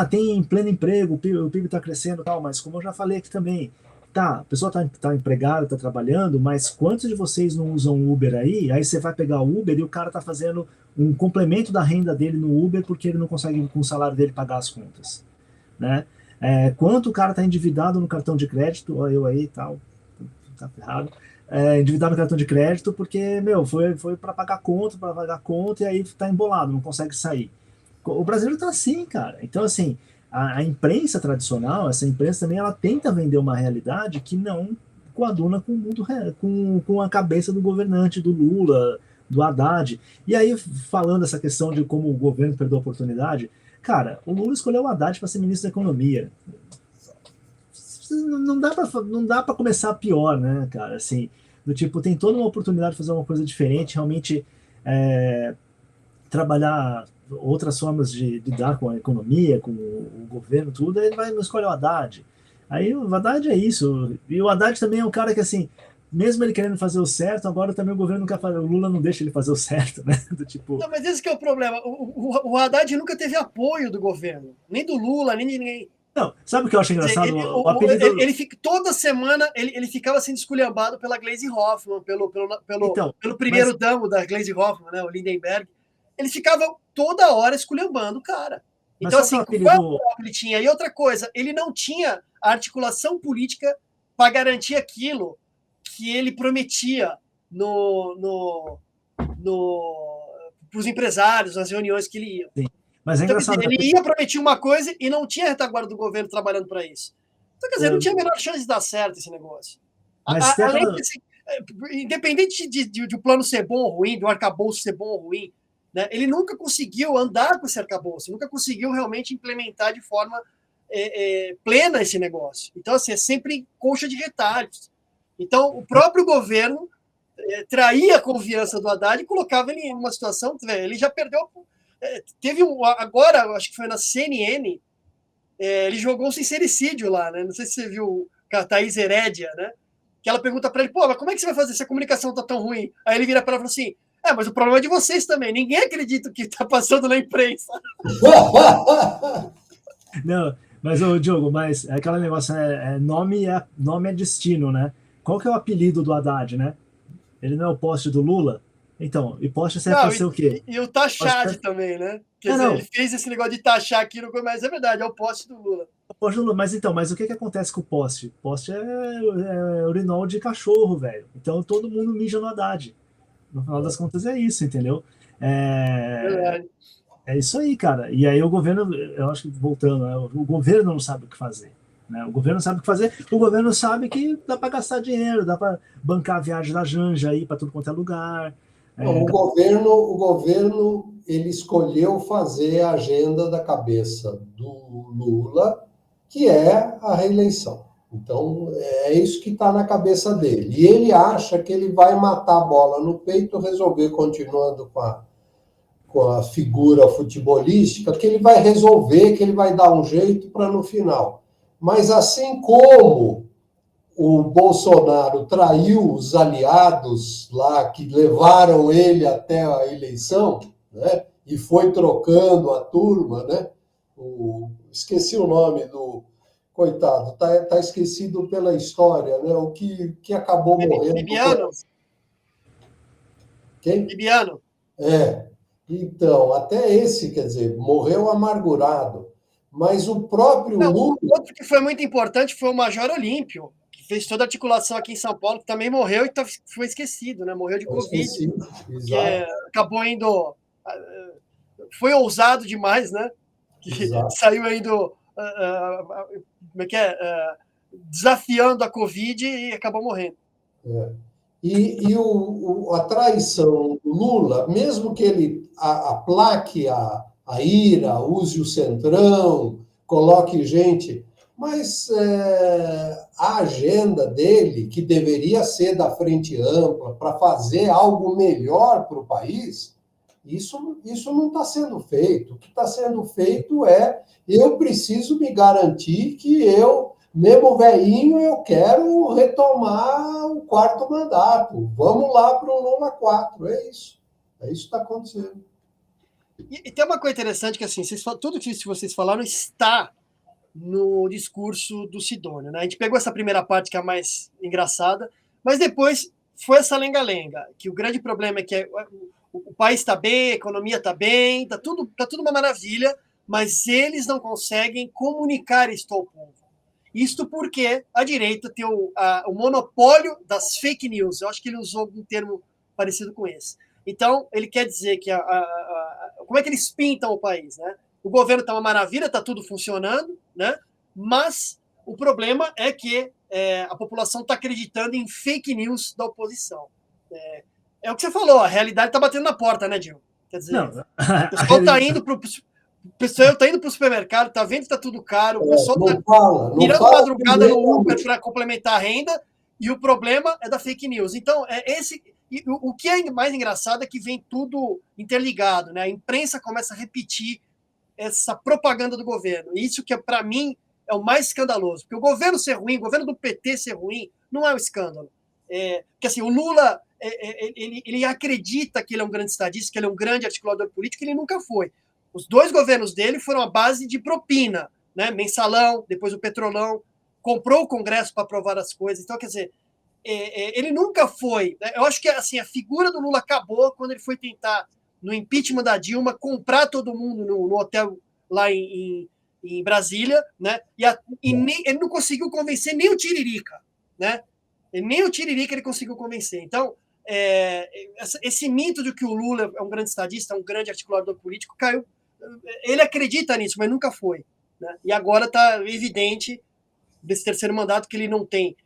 tem pleno emprego, o PIB está crescendo e tal, mas como eu já falei aqui também, a pessoa está empregada, está trabalhando, mas quantos de vocês não usam Uber aí? Aí você vai pegar o Uber e o cara está fazendo um complemento da renda dele no Uber porque ele não consegue, com o salário dele, pagar as contas, né? Quanto o cara está endividado no cartão de crédito, ó, eu aí e tal, tá ferrado, endividado no cartão de crédito porque, foi para pagar conta, e aí está embolado, não consegue sair. O brasileiro tá assim, cara. Então, assim, a imprensa tradicional, essa imprensa também, ela tenta vender uma realidade que não coaduna com o mundo, com a cabeça do governante, do Lula, do Haddad. E aí, falando essa questão de como o governo perdeu a oportunidade, cara, o Lula escolheu o Haddad para ser ministro da Economia. Não dá para começar pior, né, cara? Assim, do tipo, tem toda uma oportunidade de fazer uma coisa diferente, realmente trabalhar outras formas de lidar com a economia, com o governo, tudo, aí ele vai escolher o Haddad. Aí o Haddad é isso. E o Haddad também é um cara que, assim, mesmo ele querendo fazer o certo, agora também o governo não quer fazer, o Lula não deixa ele fazer o certo, né? Do tipo... Não, mas esse que é o problema. O Haddad nunca teve apoio do governo, nem do Lula, nem de ninguém. Não, sabe o que eu acho engraçado? Toda semana ele ficava sendo esculhambado pela Glaze Hoffman, pelo primeiro damo da Glaze Hoffman, né, o Lindenberg. Ele ficava toda hora esculhambando o cara. Então, assim, qual o que ele tinha? E outra coisa, ele não tinha a articulação política para garantir aquilo que ele prometia para os empresários, nas reuniões que ele ia. Sim. Mas é engraçado. Então, ele ia prometer uma coisa e não tinha retaguarda do governo trabalhando para isso. Então, quer dizer, não tinha a menor chance de dar certo esse negócio. Além de, assim, independente de o plano ser bom ou ruim, do arcabouço ser bom ou ruim, né, ele nunca conseguiu andar com esse arcabouço, nunca conseguiu realmente implementar de forma plena esse negócio. Então, assim, é sempre coxa de retalhos. Então, o próprio governo traía a confiança do Haddad e colocava ele em uma situação, ele já perdeu. Teve agora, acho que foi na CNN, ele jogou um sincericídio lá, né? Não sei se você viu a Thaís Herédia, né? Que ela pergunta para ele, pô, mas como é que você vai fazer se a comunicação tá tão ruim? Aí ele vira para ela e fala assim, mas o problema é de vocês também, ninguém acredita o que tá passando na imprensa. Não, mas, Diogo, mas aquele negócio nome é destino, né? Qual que é o apelido do Haddad, né? Ele não é o poste do Lula? Então, e poste serve para ser o quê? E o Tachad também, né? Quer dizer, ele fez esse negócio de taxar aqui, mas é verdade, é o poste do Lula. O poste do Lula, mas o que acontece com o poste? O poste é urinol de cachorro, velho. Então todo mundo mija no Haddad. No final das contas é isso, entendeu? É isso aí, cara. E aí o governo, eu acho que voltando, né, o governo não sabe o que fazer. Né? O governo sabe o que fazer, o governo sabe que dá para gastar dinheiro, dá para bancar a viagem da Janja aí para tudo quanto é lugar. O governo ele escolheu fazer a agenda da cabeça do Lula, que é a reeleição. Então, é isso que está na cabeça dele. E ele acha que ele vai matar a bola no peito, resolver continuando com a figura futebolística, que ele vai resolver, que ele vai dar um jeito para no final. Mas assim como o Bolsonaro traiu os aliados lá que levaram ele até a eleição, né? E foi trocando a turma, né? Esqueci o nome do coitado, tá esquecido pela história, né? O que acabou morrendo. Bibiano. Quem? Bibiano. Então, até esse, quer dizer, morreu amargurado. Mas o próprio Lula... Outro que foi muito importante foi o Major Olímpio, que fez toda a articulação aqui em São Paulo, que também morreu e foi esquecido, né? Morreu de Covid. Que acabou indo... Foi ousado demais, né? Que saiu indo... como é que é? Desafiando a Covid e acabou morrendo. E a traição do Lula, mesmo que ele aplaque a ira, use o centrão, coloque gente, mas a agenda dele, que deveria ser da frente ampla, para fazer algo melhor para o país, isso não está sendo feito. O que está sendo feito eu preciso me garantir que eu, mesmo velhinho, eu quero retomar o 4º mandato. Vamos lá para o Lula 4. É isso. É isso que está acontecendo. E tem uma coisa interessante que, assim, tudo que vocês falaram está no discurso do Sidônio, né? A gente pegou essa primeira parte que é a mais engraçada, mas depois foi essa lenga-lenga, que o grande problema é que o país está bem, a economia está bem, está tudo uma maravilha, mas eles não conseguem comunicar isto ao povo. Isto porque a direita tem o monopólio das fake news. Eu acho que ele usou um termo parecido com esse. Então, ele quer dizer que como é que eles pintam o país, né? O governo está uma maravilha, está tudo funcionando, né? Mas o problema é que a população está acreditando em fake news da oposição. É o que você falou, a realidade está batendo na porta, né, Gil? Quer dizer, o pessoal está indo para o supermercado, está vendo que está tudo caro, o pessoal está virando madrugada no Uber para complementar a renda, e o problema é da fake news. Então, o que é mais engraçado é que vem tudo interligado, né? A imprensa começa a repetir essa propaganda do governo. E isso que, para mim, é o mais escandaloso. Porque o governo ser ruim, o governo do PT ser ruim, não é um escândalo. Porque assim, o Lula, ele acredita que ele é um grande estadista, que ele é um grande articulador político, ele nunca foi. Os 2 governos dele foram à base de propina. né? Mensalão, depois o Petrolão, comprou o Congresso para aprovar as coisas. Então, quer dizer, ele nunca foi... Né? Eu acho que assim, a figura do Lula acabou quando ele foi tentar, no impeachment da Dilma, comprar todo mundo no hotel lá em Brasília, né? Ele não conseguiu convencer nem o Tiririca, né? Nem o Tiririca ele conseguiu convencer. Então, esse mito de que o Lula é um grande estadista, um grande articulador político, caiu. Ele acredita nisso, mas nunca foi. Né? E agora está evidente, desse terceiro mandato, que ele não tem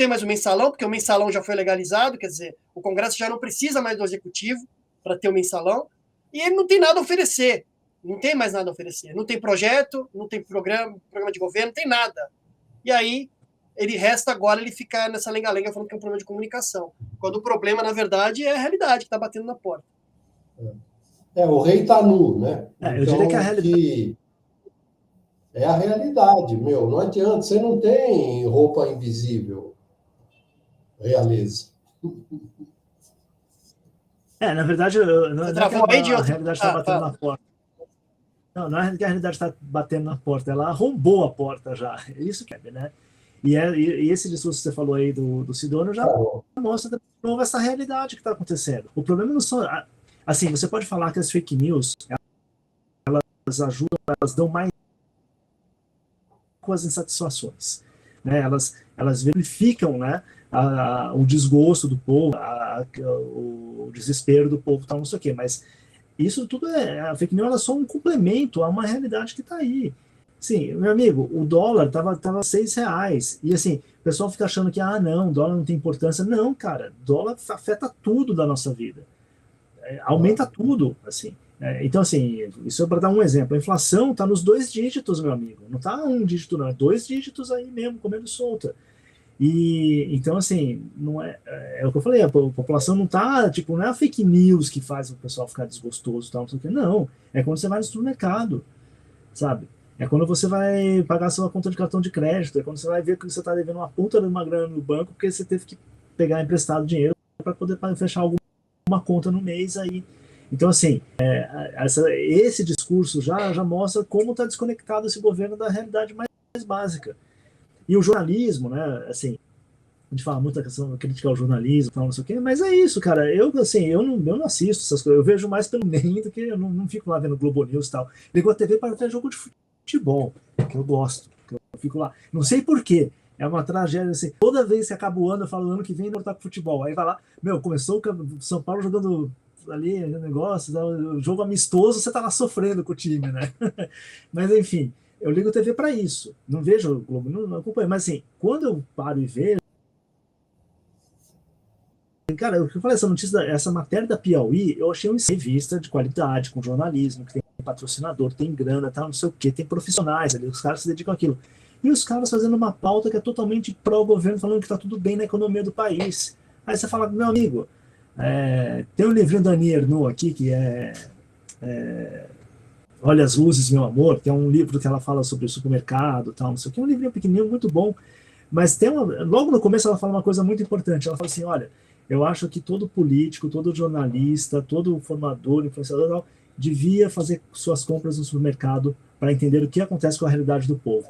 mais o mensalão, porque o mensalão já foi legalizado, quer dizer, o Congresso já não precisa mais do Executivo para ter o mensalão, e ele não tem nada a oferecer. Não tem mais nada a oferecer. Não tem projeto, não tem programa de governo, não tem nada. E aí, ele ficar nessa lenga-lenga falando que é um problema de comunicação. Quando o problema, na verdade, é a realidade que está batendo na porta. O rei está nu, né? Eu diria que a realidade... É a realidade, meu. Não adianta. Você não tem roupa invisível, realeza. Na verdade, não é que a realidade está batendo na porta. Não é que a realidade está batendo na porta, ela arrombou a porta já. É isso que é, né? E esse discurso que você falou aí do Sidônio já mostra de novo essa realidade que está acontecendo. O problema não são... Assim, você pode falar que as fake news, elas ajudam, elas dão mais com as insatisfações. Né? Elas verificam, né, o desgosto do povo, o desespero do povo, tal, não sei o quê, mas isso tudo a fake news, ela é só um complemento a uma realidade que está aí. Sim, meu amigo, o dólar estava R$6, e assim, o pessoal fica achando que, não, o dólar não tem importância. Não, cara, dólar afeta tudo da nossa vida. Aumenta tudo, assim. Então, assim, isso é para dar um exemplo. A inflação está nos 2 dígitos, meu amigo. Não está 1 dígito, não. É 2 dígitos aí mesmo, comendo solta. E, então, assim, não é o que eu falei, a população não está, tipo, não é a fake news que faz o pessoal ficar desgostoso, tal, não sei o quê. Não, é quando você vai no supermercado, sabe? É quando você vai pagar sua conta de cartão de crédito, é quando você vai ver que você está devendo uma puta de uma grana no banco porque você teve que pegar emprestado dinheiro para poder fechar alguma conta no mês aí. Então, assim, esse discurso já mostra como está desconectado esse governo da realidade mais básica. E o jornalismo, né, assim, a gente fala muito da questão de criticar o jornalismo, tal, não sei o quê, mas é isso, cara, eu não assisto essas coisas, eu vejo mais pelo NEM do que eu não fico lá vendo Globo News e tal. Ligo a TV para ter jogo de futebol, que eu gosto, que eu fico lá. Não sei porquê, é uma tragédia, assim, toda vez que acaba o ano, eu falo, ano que vem não tá com futebol, aí vai lá, começou o São Paulo jogando ali, negócio, jogo amistoso, você tá lá sofrendo com o time, né? Mas, enfim, eu ligo a TV para isso, não vejo o Globo, não acompanho, mas assim, quando eu paro e vejo, cara, eu falei, essa notícia, essa matéria da Piauí, eu achei uma revista de qualidade, com jornalismo, que tem patrocinador, tem grana, tal, não sei o quê, tem profissionais ali, os caras se dedicam àquilo. E os caras fazendo uma pauta que é totalmente pró-governo, falando que tá tudo bem na economia do país. Aí você fala, meu amigo, tem um livrinho da Annie Ernaux aqui, que Olha as Luzes, Meu Amor, que é um livro que ela fala sobre o supermercado, tal, não sei o quê, é um livrinho pequenininho, muito bom, mas logo no começo ela fala uma coisa muito importante, ela fala assim, olha, eu acho que todo político, todo jornalista, todo formador, influenciador, devia fazer suas compras no supermercado para entender o que acontece com a realidade do povo.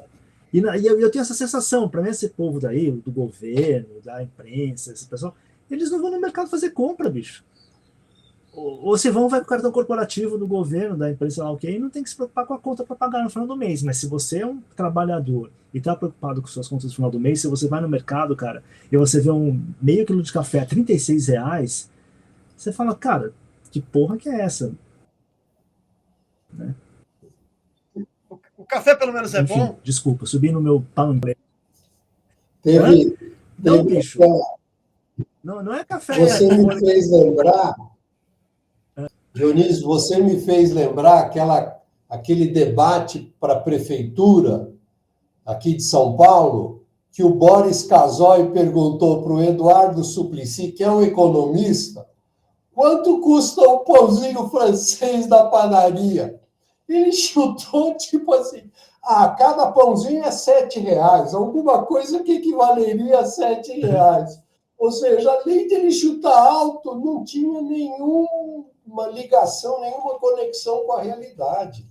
E eu tenho essa sensação, para mim, esse povo daí, do governo, da imprensa, esse pessoal, eles não vão no mercado fazer compra, bicho. Ou se vai com o cartão corporativo do governo, da empresa lá, ok, não tem que se preocupar com a conta para pagar no final do mês. Mas se você é um trabalhador e está preocupado com suas contas no final do mês, se você vai no mercado, cara, e você vê meio quilo de café a R$36, você fala, cara, que porra que é essa? Né? O café pelo menos Enfim, bom? Desculpa, subi no meu pamphlet. Não, bicho. Não é café. Você me fez lembrar... Dionísio, você me fez lembrar aquele debate para a prefeitura aqui de São Paulo, que o Boris Casoy perguntou para o Eduardo Suplicy, que é um economista, quanto custa o pãozinho francês da padaria? Ele chutou, tipo assim, cada pãozinho é R$7, alguma coisa que equivaleria a R$7. Ou seja, além de ele chutar alto, não tinha nenhuma ligação, nenhuma conexão com a realidade.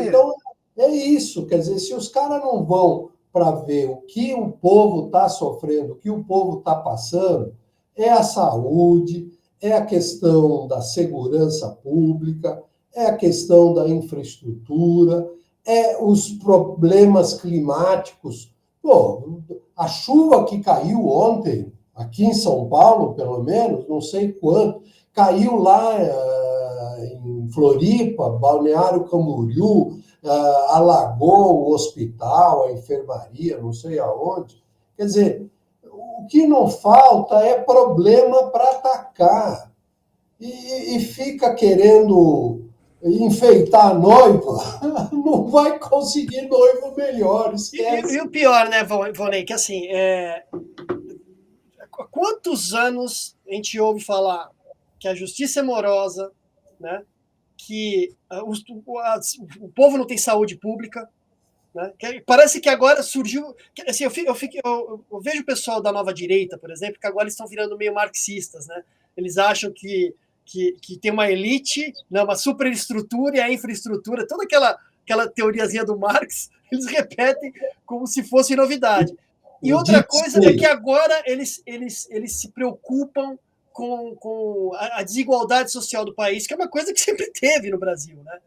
Então, É isso, quer dizer, se os caras não vão para ver o que o povo está sofrendo, o que o povo está passando, é a saúde, é a questão da segurança pública, é a questão da infraestrutura, é os problemas climáticos. Pô, a chuva que caiu ontem, aqui em São Paulo, pelo menos, não sei quanto, caiu lá em Floripa, Balneário Camboriú, alagou o hospital, a enfermaria, não sei aonde. Quer dizer, o que não falta é problema para atacar. E fica querendo enfeitar a noiva, não vai conseguir noivo melhor, esquece. E o pior, né, Vonei, que assim, quantos anos a gente ouve falar que a justiça é morosa, né, que o povo não tem saúde pública, né, que parece que agora surgiu... Assim, eu vejo o pessoal da nova direita, por exemplo, que agora eles estão virando meio marxistas, né? Eles acham que tem uma elite, né, uma superestrutura e a infraestrutura, toda aquela teoriazinha do Marx, eles repetem como se fosse novidade. E outra coisa é que agora eles se preocupam com a desigualdade social do país, que é uma coisa que sempre teve no Brasil, né?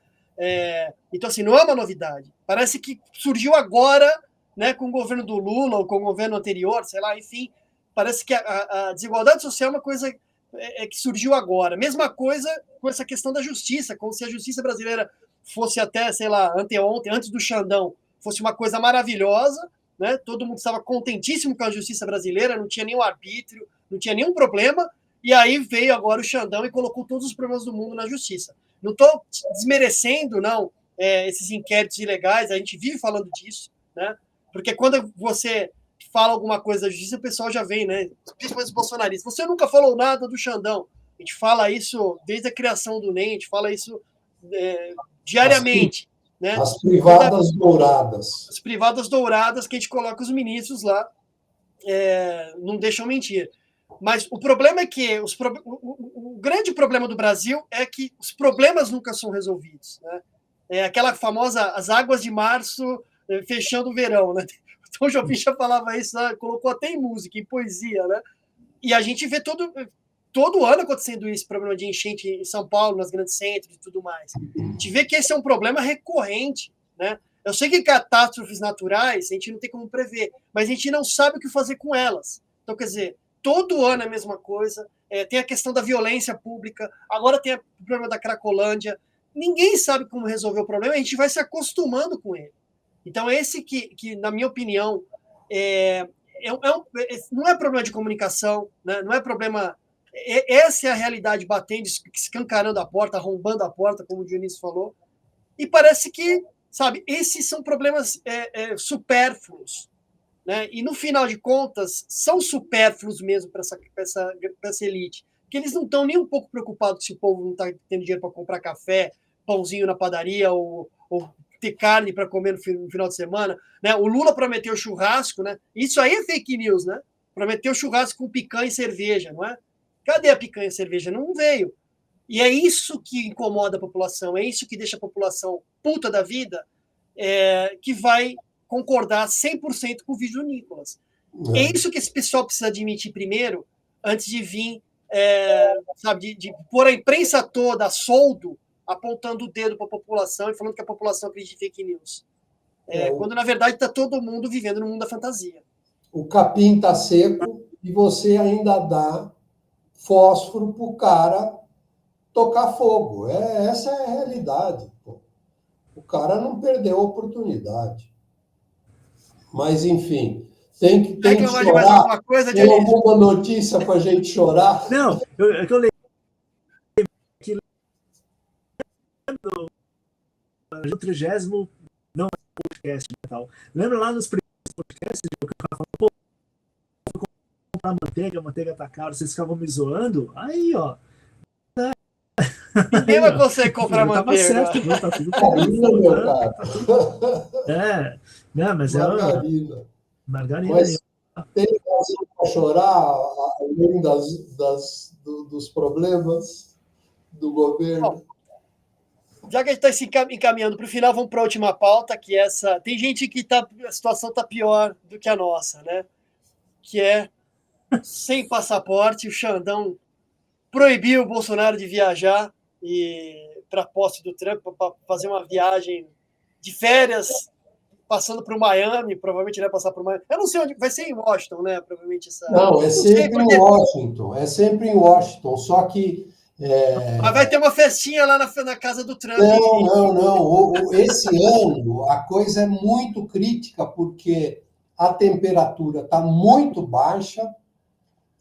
Então, assim, não é uma novidade. Parece que surgiu agora, né, com o governo do Lula ou com o governo anterior, sei lá, enfim. Parece que a desigualdade social é uma coisa que surgiu agora. Mesma coisa com essa questão da justiça, como se a justiça brasileira fosse até, sei lá, anteontem, antes do Xandão, fosse uma coisa maravilhosa, né? Todo mundo estava contentíssimo com a justiça brasileira, não tinha nenhum arbítrio, não tinha nenhum problema, e aí veio agora o Xandão e colocou todos os problemas do mundo na justiça. Não estou desmerecendo, não, esses inquéritos ilegais, a gente vive falando disso, né? Porque quando você fala alguma coisa da justiça, o pessoal já vem, né? Principalmente os bolsonaristas. Você nunca falou nada do Xandão. A gente fala isso desde a criação do NEM, a gente fala isso diariamente. Né? As privadas douradas. As privadas douradas que a gente coloca os ministros lá, não deixam mentir. Mas o problema é que o grande problema do Brasil é que os problemas nunca são resolvidos. Né? É aquela famosa as águas de março fechando o verão. Né? Então o Jobim já falava isso, né? Colocou até em música, em poesia. Né? E a gente vê todo ano acontecendo isso, problema de enchente em São Paulo, nas grandes centros e tudo mais. A gente vê que esse é um problema recorrente. Né? Eu sei que catástrofes naturais a gente não tem como prever, mas a gente não sabe o que fazer com elas. Então, quer dizer, todo ano é a mesma coisa. Tem a questão da violência pública, agora tem o problema da Cracolândia. Ninguém sabe como resolver o problema, a gente vai se acostumando com ele. Então, esse que na minha opinião, não é problema de comunicação, né? Não é problema... Essa é a realidade batendo, escancarando a porta, arrombando a porta, como o Dionísio falou. E parece que, sabe, esses são problemas supérfluos. Né? E, no final de contas, são supérfluos mesmo para essa elite. Porque eles não estão nem um pouco preocupados se o povo não está tendo dinheiro para comprar café, pãozinho na padaria ou ter carne para comer no final de semana. Né? O Lula prometeu churrasco, né? Isso aí é fake news, né? Prometeu churrasco com picanha e cerveja, não é? Cadê a picanha e cerveja? Não veio. E é isso que incomoda a população, é isso que deixa a população puta da vida, que vai concordar 100% com o vídeo do Nicolas. É isso que esse pessoal precisa admitir primeiro, antes de vir, sabe, de pôr a imprensa toda a soldo, apontando o dedo para a população e falando que a população acredita em fake news. Quando, na verdade, está todo mundo vivendo no mundo da fantasia. O capim está seco e você ainda dá fósforo para o cara tocar fogo. Essa é a realidade. Pô. O cara não perdeu a oportunidade. Mas, enfim, tem que chorar. De mais alguma coisa, tem alguma notícia para a gente chorar? Não, eu leio que o 30º não é podcast e tal. Lembra lá nos primeiros podcasts que eu ficava falando, pô, vou comprar manteiga, a manteiga tá cara, vocês ficavam me zoando? Aí, ó. Ninguém vai conseguir comprar manteiga. Certo, não, tá tudo bem. Meu cara. Não, mas margarina. Margarina. Mas tem razão para chorar, além dos problemas do governo? Já que a gente está se encaminhando para o final, vamos para a última pauta, que é essa. Tem gente que a situação está pior do que a nossa, né? Que é sem passaporte, o Xandão proibiu o Bolsonaro de viajar para a posse do Trump, para fazer uma viagem de férias, passando para o Miami, provavelmente ele vai passar para o Miami. Eu não sei onde, vai ser em Washington, né? Provavelmente essa. Não, é sempre em Washington, só que... Mas vai ter uma festinha lá na casa do Trump. Não. Esse ano a coisa é muito crítica, porque a temperatura está muito baixa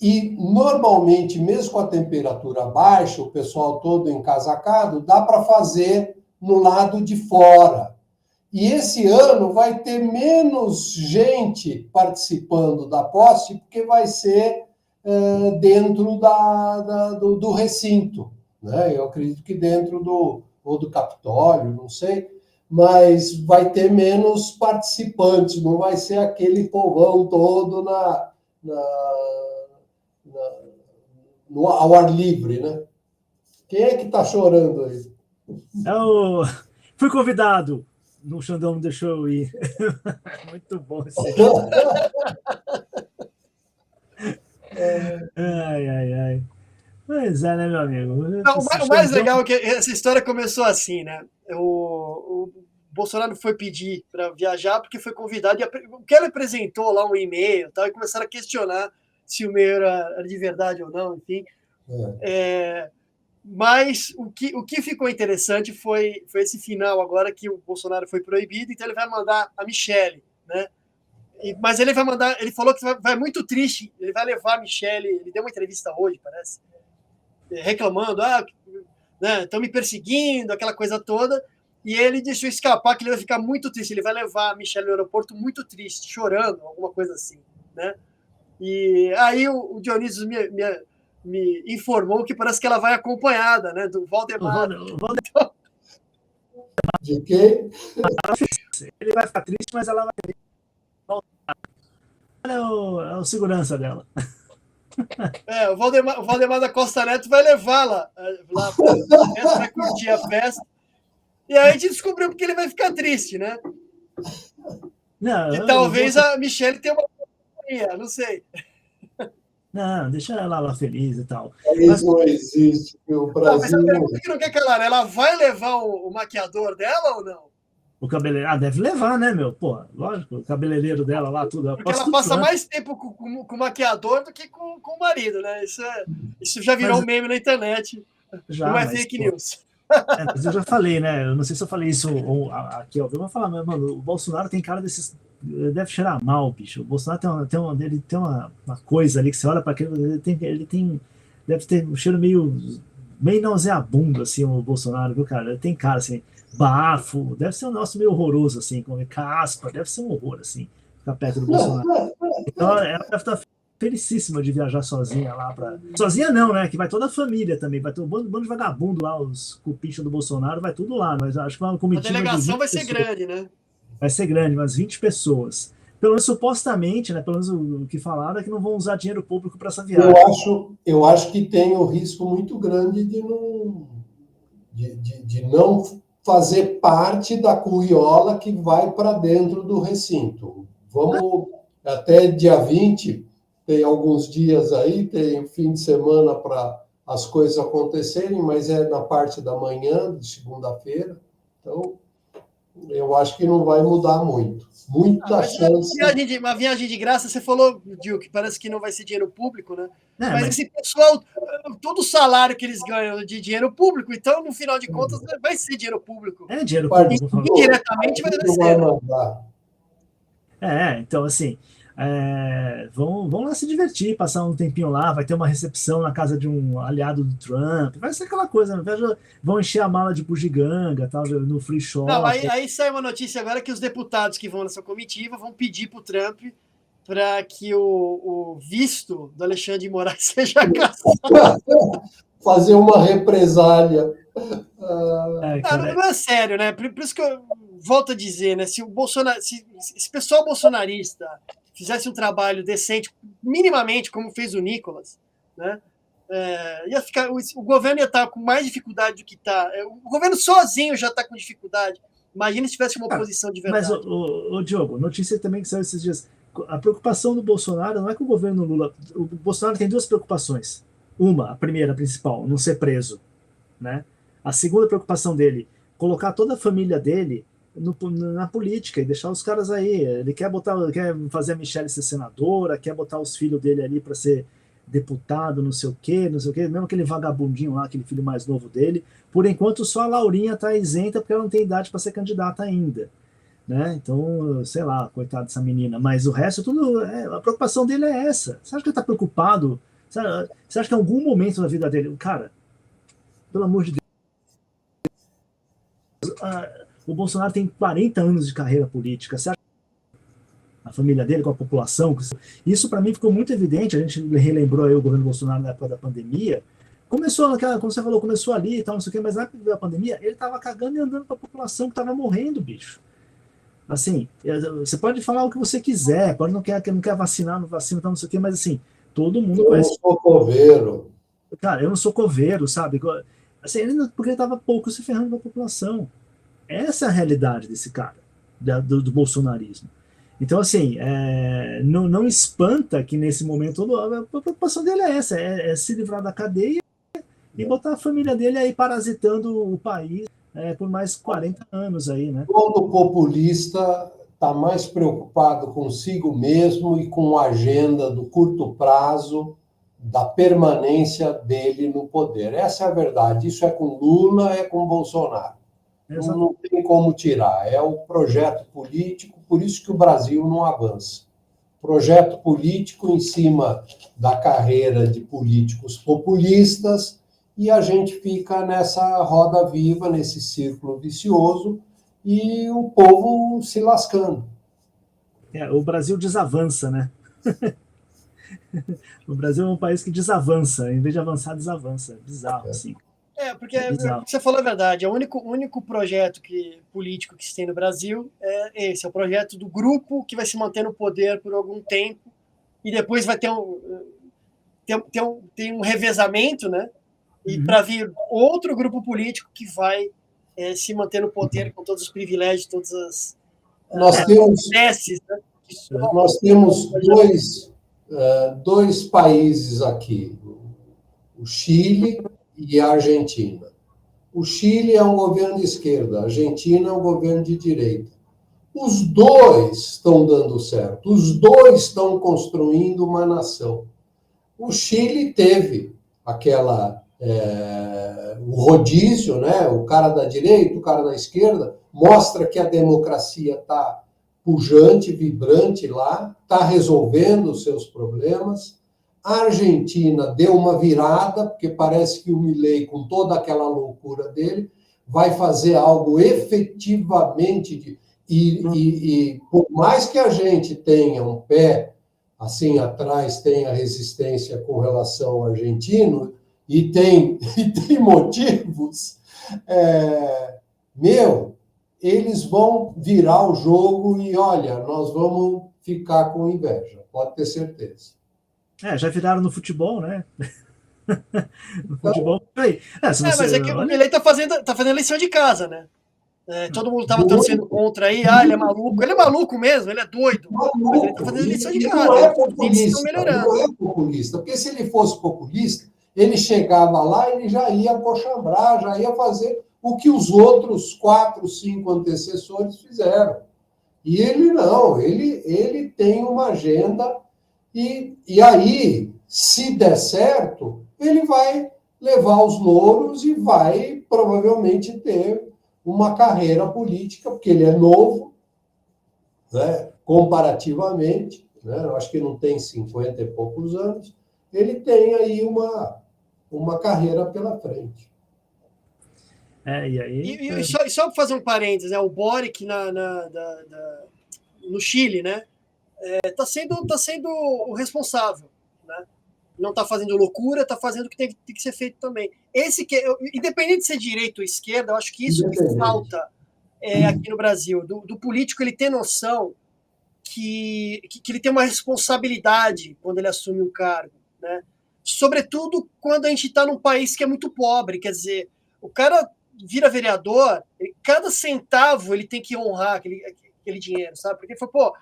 e, normalmente, mesmo com a temperatura baixa, o pessoal todo encasacado, dá para fazer no lado de fora. E esse ano vai ter menos gente participando da posse, porque vai ser dentro do recinto, né? Eu acredito que dentro do Capitólio, não sei, mas vai ter menos participantes, não vai ser aquele povão todo ao ar livre, né? Quem é que está chorando aí? Fui convidado. O Xandão não deixou eu ir. Muito bom esse. Ai. Pois é, né, meu amigo? Não, o mais legal é que essa história começou assim, né? O Bolsonaro foi pedir para viajar porque foi convidado, e o que ele apresentou lá, um e-mail, tal, e começaram a questionar se o e-mail era de verdade ou não, enfim. Mas o que ficou interessante foi esse final agora, que o Bolsonaro foi proibido, então ele vai mandar a Michelle, né? Mas ele vai mandar, ele falou que vai muito triste, ele vai levar a Michelle, ele deu uma entrevista hoje, parece, reclamando, né, estão me perseguindo, aquela coisa toda, e ele deixou escapar que ele vai ficar muito triste, ele vai levar a Michelle no aeroporto muito triste, chorando, alguma coisa assim, né? E aí o Dionísio me informou que parece que ela vai acompanhada, né, do Valdemar. De quem? Ele vai ficar triste, mas ela vai voltar. É o segurança dela. O Valdemar da Costa Neto vai levá-la lá para curtir a festa. E aí a gente descobriu porque ele vai ficar triste, né? Não, e talvez a Michelle tenha uma companhia, não sei. Não, deixa ela lá feliz e tal. Isso não existe, o Brasil. Mas a pergunta que não quer calar, ela vai levar o maquiador dela ou não? O cabeleireiro. Deve levar, né, meu? Pô, lógico, o cabeleireiro dela lá, tudo. Porque ela passa mais tempo com o maquiador do que com o marido, né? Isso já virou um meme na internet. Já, não é fake news. Mas eu já falei, né? Eu não sei se eu falei isso aqui, ó. Eu vou falar, mas, mano, o Bolsonaro tem cara desses. Deve cheirar mal, bicho. O Bolsonaro ele tem uma coisa ali que você olha para aquele. Ele tem. Deve ter um cheiro meio nauseabundo, assim, o Bolsonaro, viu, cara? Ele tem cara, assim, bafo. Deve ser um negócio meio horroroso, assim, com caspa. Deve ser um horror, assim, ficar perto do Bolsonaro. Então, ela deve estar felicíssima de viajar sozinha lá para. Sozinha não, né? Que vai toda a família também. Vai ter um bando de vagabundo lá, os cupichos do Bolsonaro, vai tudo lá. Mas acho que uma comitiva. A delegação vai ser grande, né? Vai ser grande, umas 20 pessoas. Pelo menos supostamente, né? Pelo menos o que falaram é que não vão usar dinheiro público para essa viagem. Eu acho que tem o risco muito grande de não fazer parte da curriola que vai para dentro do recinto. Vamos até dia 20. Tem alguns dias aí, tem fim de semana para as coisas acontecerem, mas é na parte da manhã, de segunda-feira. Então, eu acho que não vai mudar muito. Muita chance. Uma viagem de graça, você falou, Dil, que parece que não vai ser dinheiro público, né? Mas esse pessoal, todo o salário que eles ganham de dinheiro público, então, no final de contas, vai ser dinheiro público. É dinheiro público. Indiretamente vai ser. Então, assim, vão lá se divertir, passar um tempinho lá, vai ter uma recepção na casa de um aliado do Trump, vai ser aquela coisa, vão encher a mala de bugiganga, tal, no free shop. Não, aí sai uma notícia agora que os deputados que vão nessa comitiva vão pedir para o Trump para que o visto do Alexandre de Moraes seja cassado. Fazer uma represália. Não é sério, né? Por isso que eu volto a dizer, né? Se esse pessoal bolsonarista fizesse um trabalho decente, minimamente, como fez o Nicolas, né? O governo ia estar com mais dificuldade do que está. O governo sozinho já está com dificuldade. Imagina se tivesse uma oposição de verdade. Mas, o Diogo, notícia também que saiu esses dias. A preocupação do Bolsonaro não é com o governo Lula. O Bolsonaro tem duas preocupações. A primeira, a principal, não ser preso, né? A segunda preocupação dele, colocar toda a família dele na política e deixar os caras aí. Ele quer fazer a Michelle ser senadora, quer botar os filhos dele ali para ser deputado, não sei o quê, mesmo aquele vagabundinho lá, aquele filho mais novo dele. Por enquanto, só a Laurinha está isenta porque ela não tem idade para ser candidata ainda. Né? Então, sei lá, coitada dessa menina. Mas o resto, tudo. A preocupação dele é essa. Você acha que ele está preocupado? Você acha que em algum momento na vida dele. Cara, pelo amor de Deus. O Bolsonaro tem 40 anos de carreira política. Você acha que a família dele, com a população. Isso, para mim, ficou muito evidente. A gente relembrou aí o governo Bolsonaro na época da pandemia. Começou naquela, como você falou, começou ali e tal, não sei o quê, mas na época da pandemia, ele estava cagando e andando para a população que estava morrendo, bicho. Assim, você pode falar o que você quiser, pode não quer vacinar, não vacina, não sei o quê, mas assim, todo mundo conhece. Eu não sou coveiro. Cara, eu não sou coveiro, sabe? Assim, porque ele estava pouco se ferrando com a população. Essa é a realidade desse cara, do bolsonarismo. Então, assim, não espanta que nesse momento a preocupação dele é essa, é se livrar da cadeia e botar a família dele aí parasitando o país por mais 40 anos aí, né? Todo populista está mais preocupado consigo mesmo e com a agenda do curto prazo da permanência dele no poder. Essa é a verdade. Isso é com Lula, é com Bolsonaro. Não tem como tirar. É o projeto político, por isso que o Brasil não avança. Projeto político em cima da carreira de políticos populistas, e a gente fica nessa roda viva, nesse círculo vicioso, e o povo se lascando. O Brasil desavança, né? O Brasil é um país que desavança, em vez de avançar, desavança. É bizarro, assim. Porque você falou a verdade, o único projeto político que se tem no Brasil é esse, é o projeto do grupo que vai se manter no poder por algum tempo, e depois vai ter um revezamento, né? E para vir outro grupo político que vai se manter no poder com todos os privilégios, todas as benesses, né? Nós temos dois países aqui, o Chile e a Argentina. O Chile é um governo de esquerda, a Argentina é um governo de direita. Os dois estão dando certo, os dois estão construindo uma nação. O Chile teve o rodízio, né? O cara da direita, o cara da esquerda, mostra que a democracia está pujante, vibrante lá, está resolvendo os seus problemas. A Argentina deu uma virada, porque parece que o Milei, com toda aquela loucura dele, vai fazer algo efetivamente. E por mais que a gente tenha um pé assim atrás, tenha resistência com relação ao argentino, e tem motivos, eles vão virar o jogo e, olha, nós vamos ficar com inveja, pode ter certeza. Já viraram no futebol, né? No futebol, mas é que o Milei está fazendo eleição de casa, né? Todo mundo estava torcendo contra aí, ele é maluco. Ele é maluco mesmo, ele é doido. Maluco. Mas ele está fazendo eleição de casa. Não é populista, porque se ele fosse populista, ele chegava lá, ele já ia coxambrar, já ia fazer o que os outros 4, 5 antecessores fizeram. E ele não, ele tem uma agenda, e aí, se der certo, ele vai levar os louros e vai provavelmente ter uma carreira política, porque ele é novo, né, comparativamente, né, eu acho que não tem 50 e poucos anos, ele tem aí uma carreira pela frente. E aí... só para fazer um parênteses, o Boric no Chile, né, tá sendo o responsável, né? Não está fazendo loucura, está fazendo o que tem que ser feito também. Independente de ser direita ou esquerda, eu acho que isso que falta aqui no Brasil, do político ele ter noção que ele tem uma responsabilidade quando ele assume um cargo, né? sobretudo quando a gente está num país que é muito pobre. Quer dizer, o cara vira vereador, cada centavo ele tem que honrar aquele dinheiro, sabe? Porque ele falou, pô,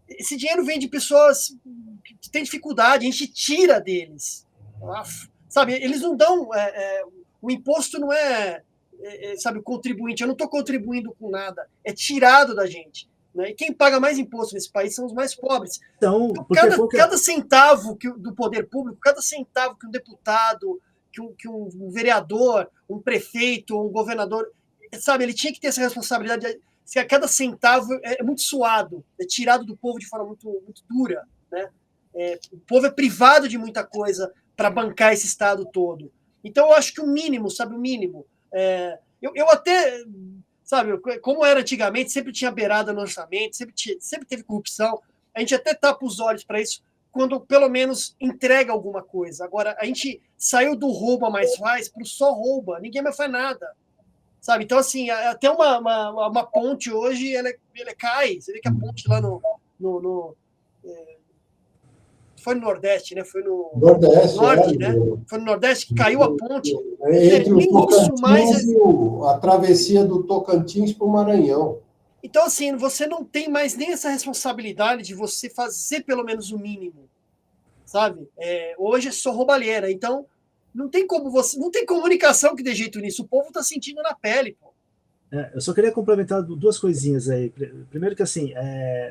esse dinheiro vem de pessoas que têm dificuldade, a gente tira deles. Sabe, eles não dão... o imposto não sabe, o contribuinte. Eu não estou contribuindo com nada. É tirado da gente. Né? E quem paga mais imposto nesse país são os mais pobres. Então, cada centavo do poder público, cada centavo que um deputado, que um vereador, um prefeito, um governador, sabe, ele tinha que ter essa responsabilidade. Cada centavo é muito suado, é tirado do povo de forma muito, muito dura. Né? O povo é privado de muita coisa para bancar esse Estado todo. Então, eu acho que o mínimo, sabe, o mínimo. Eu até, sabe, como era antigamente, sempre tinha beirada no orçamento, sempre teve corrupção. A gente até tapa os olhos para isso quando, pelo menos, entrega alguma coisa. Agora, a gente saiu do rouba mais faz para o só rouba, ninguém mais faz nada. Sabe? Então, assim, até uma ponte hoje, ela cai. Você vê que a ponte lá foi no Nordeste, né? Foi no Norte, né? Foi no Nordeste que caiu a ponte. Entre o Tocantins e a travessia do Tocantins para o Maranhão. Então, assim, você não tem mais nem essa responsabilidade de você fazer pelo menos o mínimo, sabe? Hoje é só roubalheira. Então, não tem como não tem comunicação que dê jeito nisso. O povo está sentindo na pele, pô. Eu só queria complementar duas coisinhas aí. Primeiro que, assim,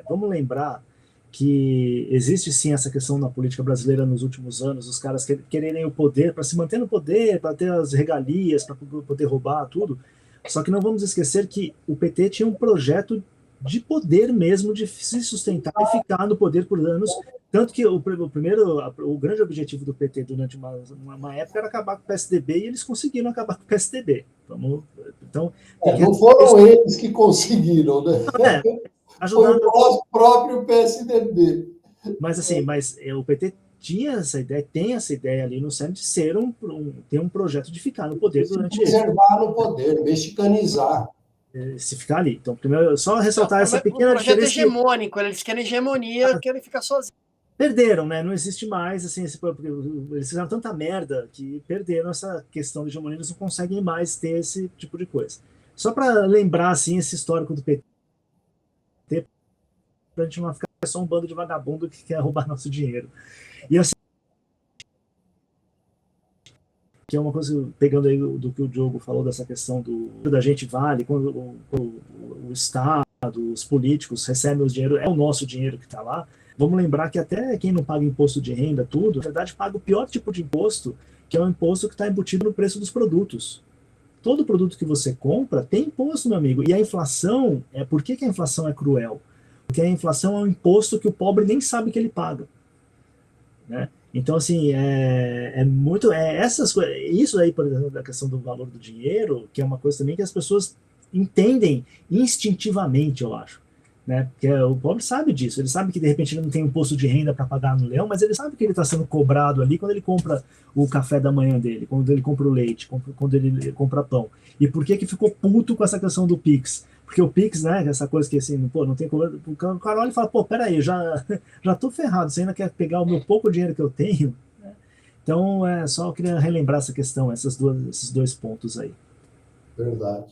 vamos lembrar que existe sim essa questão na política brasileira nos últimos anos, os caras quererem o poder para se manter no poder, para ter as regalias, para poder roubar tudo. Só que não vamos esquecer que o PT tinha um projeto de poder mesmo, de se sustentar e ficar no poder por anos. Tanto que o grande objetivo do PT durante uma época era acabar com o PSDB, e eles conseguiram acabar com o PSDB. Então, não foram eles que conseguiram, né? Ajudando... Foi o próprio PSDB. Mas assim, o PT tinha essa ideia, tem essa ideia ali no centro de ter um projeto de ficar no poder durante... Preservar no poder, mexicanizar. Se ficar ali. Então, primeiro, só ressaltar essa pequena diferença. O projeto hegemônico, eles querem hegemonia, querem ficar sozinhos. Perderam, né? Não existe mais, assim, eles fizeram tanta merda que perderam essa questão de hegemonia, eles não conseguem mais ter esse tipo de coisa. Só para lembrar, assim, esse histórico do PT, para a gente não ficar só um bando de vagabundo que quer roubar nosso dinheiro. E assim, que é uma coisa, pegando aí do que o Diogo falou, dessa questão da gente vale, quando o Estado, os políticos recebem o dinheiro, é o nosso dinheiro que está lá. Vamos lembrar que até quem não paga imposto de renda, tudo, na verdade paga o pior tipo de imposto, que é o imposto que está embutido no preço dos produtos. Todo produto que você compra tem imposto, meu amigo. E a inflação, por que a inflação é cruel? Porque a inflação é um imposto que o pobre nem sabe que ele paga. Né? Então, assim, essas coisas. Isso aí, por exemplo, da questão do valor do dinheiro, que é uma coisa também que as pessoas entendem instintivamente, eu acho. Né? Porque o pobre sabe disso, ele sabe que de repente ele não tem imposto de renda para pagar no leão, mas ele sabe que ele está sendo cobrado ali quando ele compra o café da manhã dele, quando ele compra o leite, quando ele compra pão. E por que ficou puto com essa questão do Pix? Porque o Pix, né, essa coisa que assim, pô, não tem como. O cara olha e fala, pô, peraí, já tô ferrado, você ainda quer pegar o meu pouco dinheiro que eu tenho? Então, só eu queria relembrar essa questão, esses dois pontos aí. Verdade.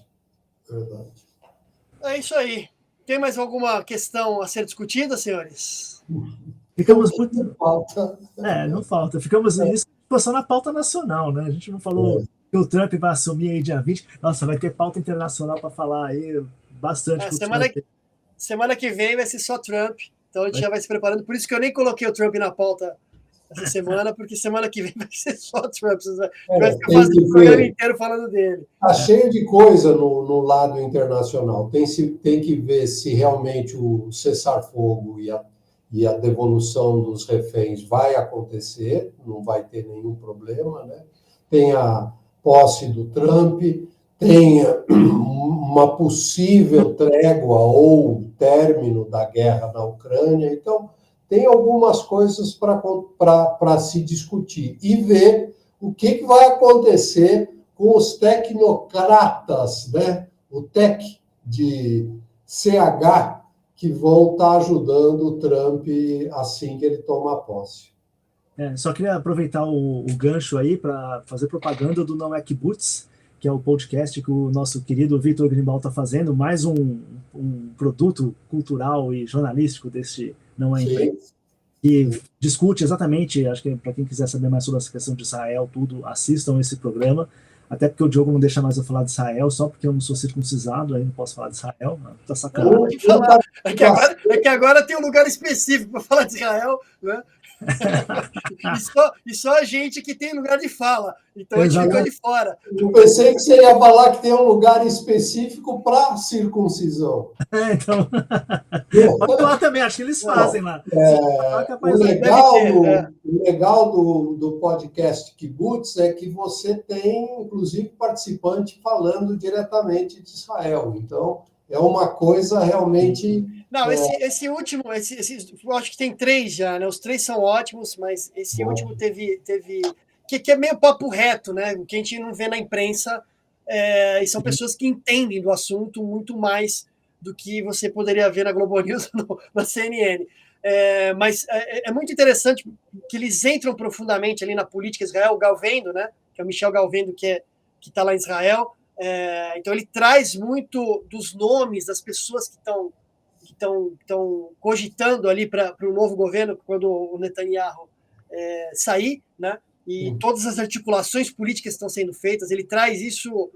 É isso aí. Tem mais alguma questão a ser discutida, senhores? Ficamos muito... Não falta. Não falta. Isso ficou só na pauta nacional, né? A gente não falou que o Trump vai assumir aí dia 20. Nossa, vai ter pauta internacional para falar aí bastante. Semana que vem vai ser só Trump. Então a gente já vai se preparando. Por isso que eu nem coloquei o Trump na pauta essa semana, porque semana que vem vai ser só Trump. Vai ficar fazendo o programa inteiro falando dele. Está cheio de coisa no lado internacional. Tem que ver se realmente o cessar-fogo e a devolução dos reféns vai acontecer, não vai ter nenhum problema, né? Tem a posse do Trump, tem uma possível trégua ou término da guerra na Ucrânia. Então, tem algumas coisas para se discutir e ver o que vai acontecer com os tecnocratas, né? O TEC de CH, que vão estar ajudando o Trump assim que ele toma posse. Só queria aproveitar o gancho aí para fazer propaganda do Não É Kibutz, que é o podcast que o nosso querido Vitor Grimbal está fazendo, mais um produto cultural e jornalístico deste Não É Imprensa, que discute exatamente, acho que para quem quiser saber mais sobre essa questão de Israel, tudo, assistam esse programa, até porque o Diogo não deixa mais eu falar de Israel, só porque eu não sou circuncisado, aí não posso falar de Israel, tá sacanagem. É que agora tem um lugar específico para falar de Israel, né? e só a gente que tem lugar de fala, então a gente ficou de fora. Eu pensei que você ia falar que tem um lugar específico para circuncisão. Então, lá também, acho que eles fazem lá. O legal do podcast Kibutz é que você tem, inclusive, participante falando diretamente de Israel. Então, é uma coisa realmente... Não, esse último, eu acho que tem 3 já, né? Os 3 são ótimos, mas esse último teve que é meio papo reto, né? O que a gente não vê na imprensa, e são pessoas que entendem do assunto muito mais do que você poderia ver na Globo News ou na CNN. Mas é muito interessante que eles entram profundamente ali na política de Israel, o Galvendo, né? Que é o Michel Galvendo, que está lá em Israel. Então ele traz muito dos nomes das pessoas que estão cogitando ali para o novo governo, quando o Netanyahu sair, né? E todas as articulações políticas estão sendo feitas, ele traz isso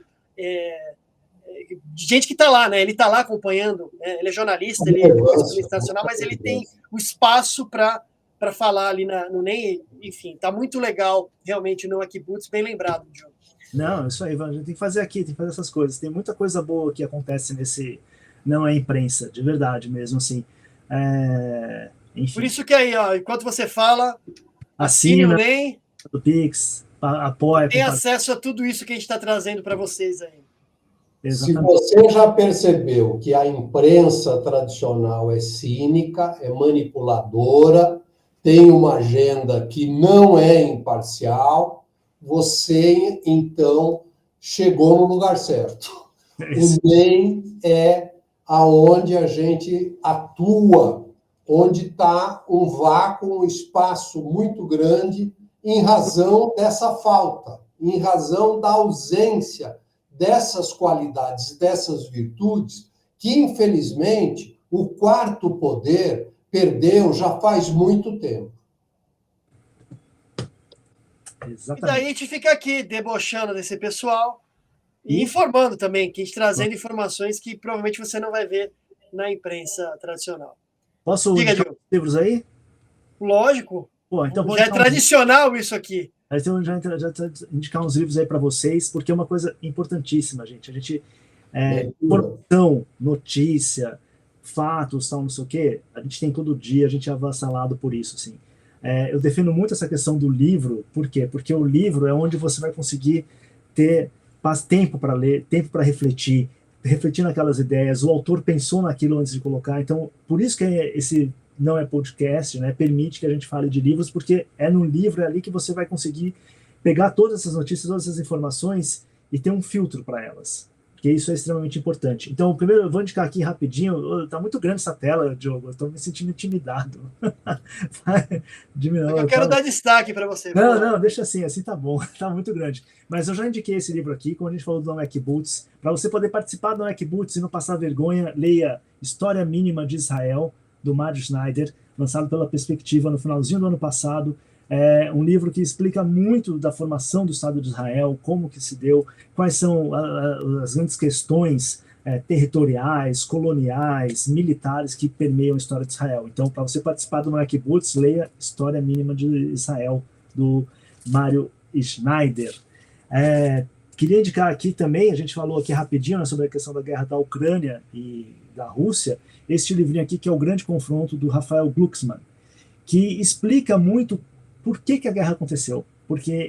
de gente que está lá, né? Ele está lá acompanhando, né? Ele é jornalista, ele é correspondente internacional, mas ele tem o espaço para falar ali no NEM, enfim, está muito legal, realmente, o Não É Kibutz, bem lembrado, Diogo. Não, isso aí, a gente tem que fazer aqui, tem que fazer essas coisas, tem muita coisa boa que acontece nesse Não É Imprensa, de verdade mesmo, assim. Enfim. Por isso que aí, ó, enquanto você fala, assine o NEM, do Pix, apoia. Tem acesso a tudo isso que a gente está trazendo para vocês aí. Exatamente. Se você já percebeu que a imprensa tradicional é cínica, é manipuladora, tem uma agenda que não é imparcial, você, então, chegou no lugar certo. O NEM é aonde a gente atua, onde está um vácuo, um espaço muito grande, em razão dessa falta, em razão da ausência dessas qualidades, dessas virtudes, que, infelizmente, o quarto poder perdeu já faz muito tempo. Exatamente. E daí a gente fica aqui debochando desse pessoal e informando também, que a gente trazendo informações que provavelmente você não vai ver na imprensa tradicional. Posso indicar os livros aí? Lógico. Pô, então já é tradicional isso aqui. Então, já indicar uns livros aí para vocês, porque é uma coisa importantíssima, gente. A gente, informação, notícia, fatos, tal, não sei o quê, a gente tem todo dia, a gente é avassalado por isso, assim. Eu defendo muito essa questão do livro, por quê? Porque o livro é onde você vai conseguir ter tempo para ler, tempo para refletir naquelas ideias, o autor pensou naquilo antes de colocar, então, por isso que esse não é podcast, né? Permite que a gente fale de livros, porque é no livro, é ali que você vai conseguir pegar todas essas notícias, todas essas informações e ter um filtro para elas, porque isso é extremamente importante. Então, primeiro, eu vou indicar aqui rapidinho, tá muito grande essa tela, Diogo, eu estou me sentindo intimidado. Eu quero dar destaque para você. Não, deixa assim tá bom, tá muito grande. Mas eu já indiquei esse livro aqui, como a gente falou do Não É Kibutz, para você poder participar do Não É Kibutz e não passar vergonha, leia História Mínima de Israel, do Mário Schneider, lançado pela Perspectiva no finalzinho do ano passado. É um livro que explica muito da formação do Estado de Israel, como que se deu, quais são as grandes questões territoriais, coloniais, militares que permeiam a história de Israel. Então, para você participar do Não É Kibutz, leia História Mínima de Israel, do Mário Schneider. Queria indicar aqui também, a gente falou aqui rapidinho, né, sobre a questão da guerra da Ucrânia e da Rússia, este livrinho aqui que é O Grande Confronto, do Rafael Glucksmann, que explica muito por que a guerra aconteceu.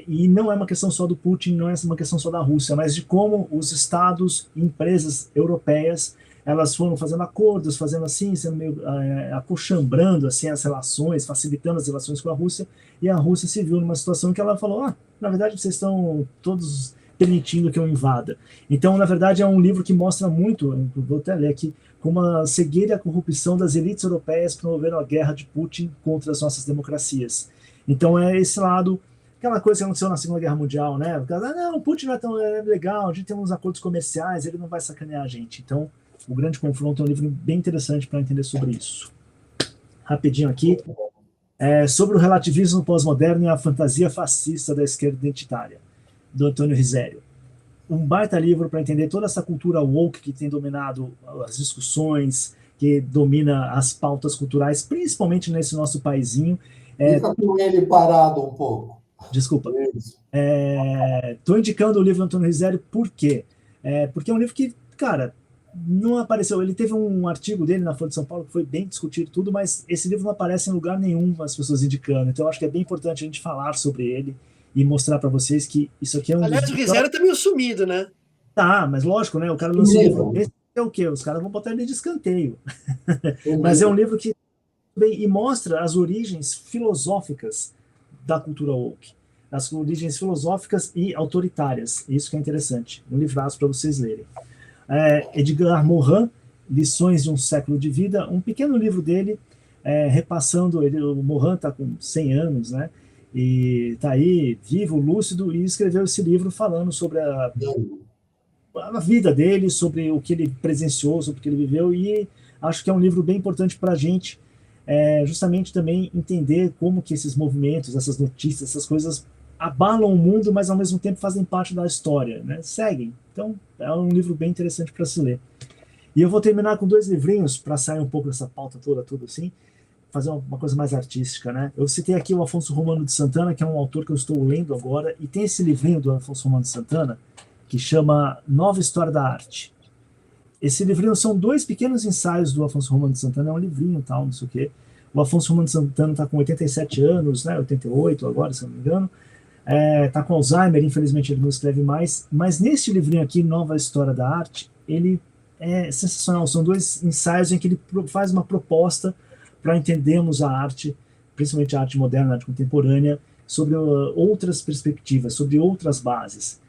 E não é uma questão só do Putin, não é uma questão só da Rússia, mas de como os estados e empresas europeias, elas foram fazendo acordos, fazendo assim, sendo meio acochambrando assim, as relações, facilitando as relações com a Rússia, e a Rússia se viu numa situação que ela falou, na verdade vocês estão todos permitindo que eu invada. Então, na verdade, é um livro que mostra muito, vou até ler aqui, como a cegueira e a corrupção das elites europeias promoveram a guerra de Putin contra as nossas democracias. Então é esse lado, aquela coisa que aconteceu na Segunda Guerra Mundial, né? O cara, não, o Putin não é tão legal, a gente tem uns acordos comerciais, ele não vai sacanear a gente. Então, O Grande Confronto é um livro bem interessante para entender sobre isso. Rapidinho aqui. Sobre o relativismo pós-moderno e a fantasia fascista da esquerda identitária, do Antônio Risério. Um baita livro para entender toda essa cultura woke que tem dominado as discussões, que domina as pautas culturais, principalmente nesse nosso paizinho. Fica com ele parado um pouco. Desculpa. Estou indicando o livro do Antônio Risério por quê? Porque é um livro que, cara, não apareceu. Ele teve um artigo dele na Folha de São Paulo que foi bem discutido tudo, mas esse livro não aparece em lugar nenhum as pessoas indicando. Então, eu acho que é bem importante a gente falar sobre ele e mostrar para vocês que isso aqui é um... Aliás, o Risério tá meio sumido, né? Tá, mas lógico, né? O cara lançou um livro. Esse é o quê? Os caras vão botar ele de escanteio. Mas é um livro que bem, e mostra as origens filosóficas da cultura woke, as origens filosóficas e autoritárias. Isso que é interessante. Um livraço para vocês lerem. Edgar Morin, Lições de um Século de Vida, um pequeno livro dele, repassando, o Morin está com 100 anos, né? E está aí, vivo, lúcido, e escreveu esse livro falando sobre a vida dele, sobre o que ele presenciou, sobre o que ele viveu, e acho que é um livro bem importante para a gente, justamente também entender como que esses movimentos, essas notícias, essas coisas abalam o mundo, mas ao mesmo tempo fazem parte da história, né? Seguem. Então, é um livro bem interessante para se ler. E eu vou terminar com 2 livrinhos, para sair um pouco dessa pauta toda, tudo assim, fazer uma coisa mais artística, né? Eu citei aqui o Afonso Romano de Santana, que é um autor que eu estou lendo agora, e tem esse livrinho do Afonso Romano de Santana, que chama Nova História da Arte. Esse livrinho são 2 pequenos ensaios do Afonso Romano de Santana, é um livrinho tal, não sei o quê. O Afonso Romano de Santana está com 87 anos, né? 88 agora, se não me engano. Está com Alzheimer, infelizmente ele não escreve mais, mas neste livrinho aqui, Nova História da Arte, ele é sensacional. São 2 ensaios em que ele faz uma proposta para entendermos a arte, principalmente a arte moderna, a arte contemporânea, sobre outras perspectivas, sobre outras bases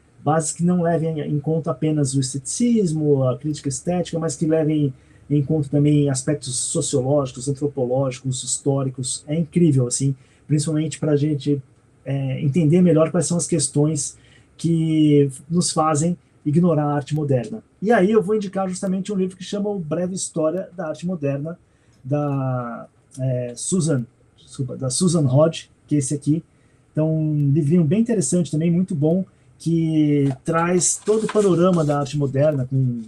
que não levem em conta apenas o esteticismo, a crítica estética, mas que levem em conta também aspectos sociológicos, antropológicos, históricos. É incrível, assim, principalmente para a gente entender melhor quais são as questões que nos fazem ignorar a arte moderna. E aí eu vou indicar justamente um livro que chama O Breve História da Arte Moderna, da Susan Hodge, que é esse aqui. Então, um livrinho bem interessante também, muito bom, que traz todo o panorama da arte moderna, com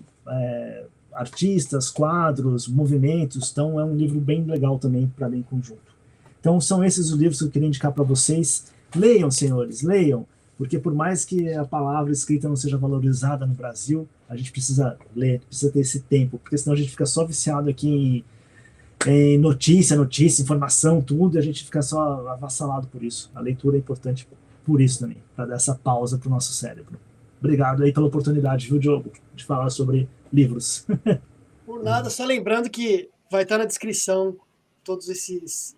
artistas, quadros, movimentos. Então, é um livro bem legal também para ler em conjunto. Então, são esses os livros que eu queria indicar para vocês. Leiam, senhores, leiam, porque por mais que a palavra escrita não seja valorizada no Brasil, a gente precisa ler, precisa ter esse tempo, porque senão a gente fica só viciado aqui em notícia, informação, tudo, e a gente fica só avassalado por isso. A leitura é importante por isso também, para dar essa pausa para o nosso cérebro. Obrigado aí pela oportunidade, viu, Diogo, de falar sobre livros. Por nada, só lembrando que vai estar na descrição todos esses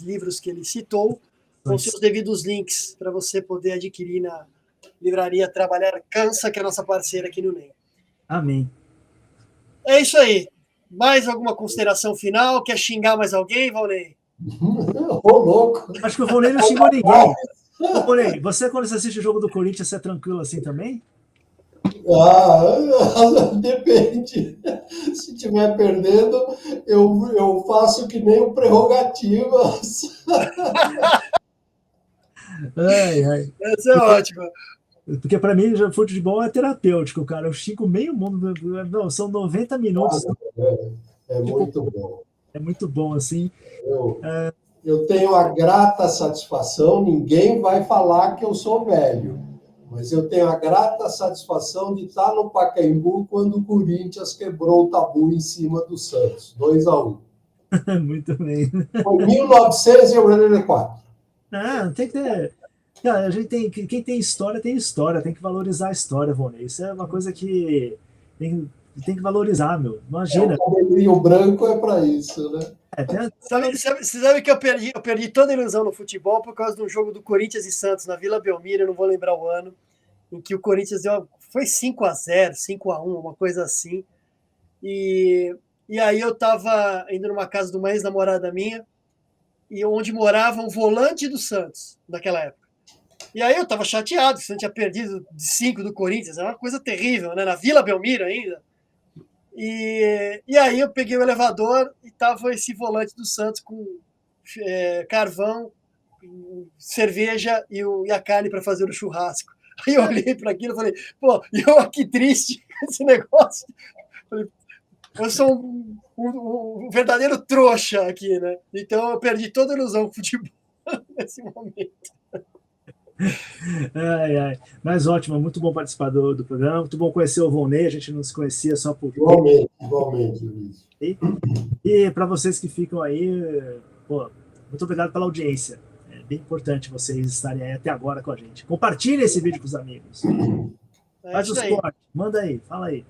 livros que ele citou, com seus devidos links para você poder adquirir na livraria Trabalhar Cansa, que é a nossa parceira aqui no NEM. Amém. É isso aí. Mais alguma consideração final? Quer xingar mais alguém, Valnei? Ô, louco! Acho que o Valnei não xingou ninguém. Ô, Valnei, você quando você assiste o jogo do Corinthians, você é tranquilo assim também? Depende. Se estiver perdendo, eu faço que nem o Prerrogativas. Essa é ótima. Porque para mim, o futebol é terapêutico, cara. Eu xingo meio mundo. Não, são 90 minutos. É muito bom. É muito bom, assim. Eu tenho a grata satisfação, ninguém vai falar que eu sou velho, mas eu tenho a grata satisfação de estar no Pacaembu quando o Corinthians quebrou o tabu em cima do Santos, 2-1. Muito bem. Foi 1984. Tem que ter... Cara, a gente quem tem história, tem que valorizar a história, Valnei. Isso é uma coisa que tem que valorizar, meu. Imagina. O cabelinho branco é para isso, né? Você sabe que eu perdi toda a ilusão no futebol por causa de um jogo do Corinthians e Santos na Vila Belmiro, eu não vou lembrar o ano, em que o Corinthians foi 5-0, 5-1, uma coisa assim. E aí eu estava indo numa casa de uma ex-namorada minha, e onde morava um volante do Santos, naquela época. E aí eu estava chateado, que o Santos tinha perdido de 5 do Corinthians, é uma coisa terrível, né? Na Vila Belmiro ainda. E aí eu peguei o elevador e estava esse volante do Santos com carvão, cerveja e a carne para fazer o churrasco. Aí eu olhei para aquilo e falei, pô, eu aqui triste com esse negócio. Falei, eu sou um verdadeiro trouxa aqui, né? Então eu perdi toda a ilusão com futebol nesse momento. Mas ótimo, muito bom participar do programa, muito bom conhecer o Volney, a gente não se conhecia só por... Igualmente, Luiz. E para vocês que ficam aí, pô, muito obrigado pela audiência. É bem importante vocês estarem aí até agora com a gente. Compartilhe esse vídeo com os amigos. Faz os cortes, manda aí, fala aí.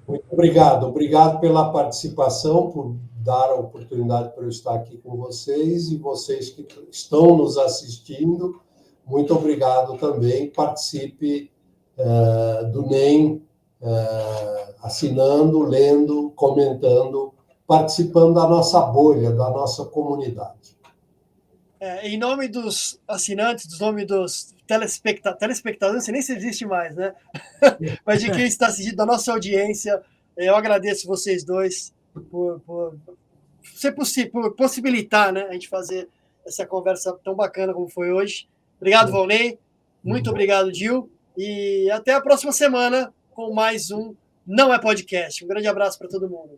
Muito obrigado. Obrigado pela participação, por dar a oportunidade para eu estar aqui com vocês e vocês que estão nos assistindo. Muito obrigado também. Participe do NEM, assinando, lendo, comentando, participando da nossa bolha, da nossa comunidade. Em nome dos assinantes, dos nomes dos telespectadores, não sei nem se existe mais, né? Mas de quem está assistindo, da nossa audiência, eu agradeço vocês dois por ser possível, por possibilitar, né, a gente fazer essa conversa tão bacana como foi hoje. Obrigado, Volney. Muito obrigado, Gil. E até a próxima semana com mais um Não é Podcast. Um grande abraço para todo mundo.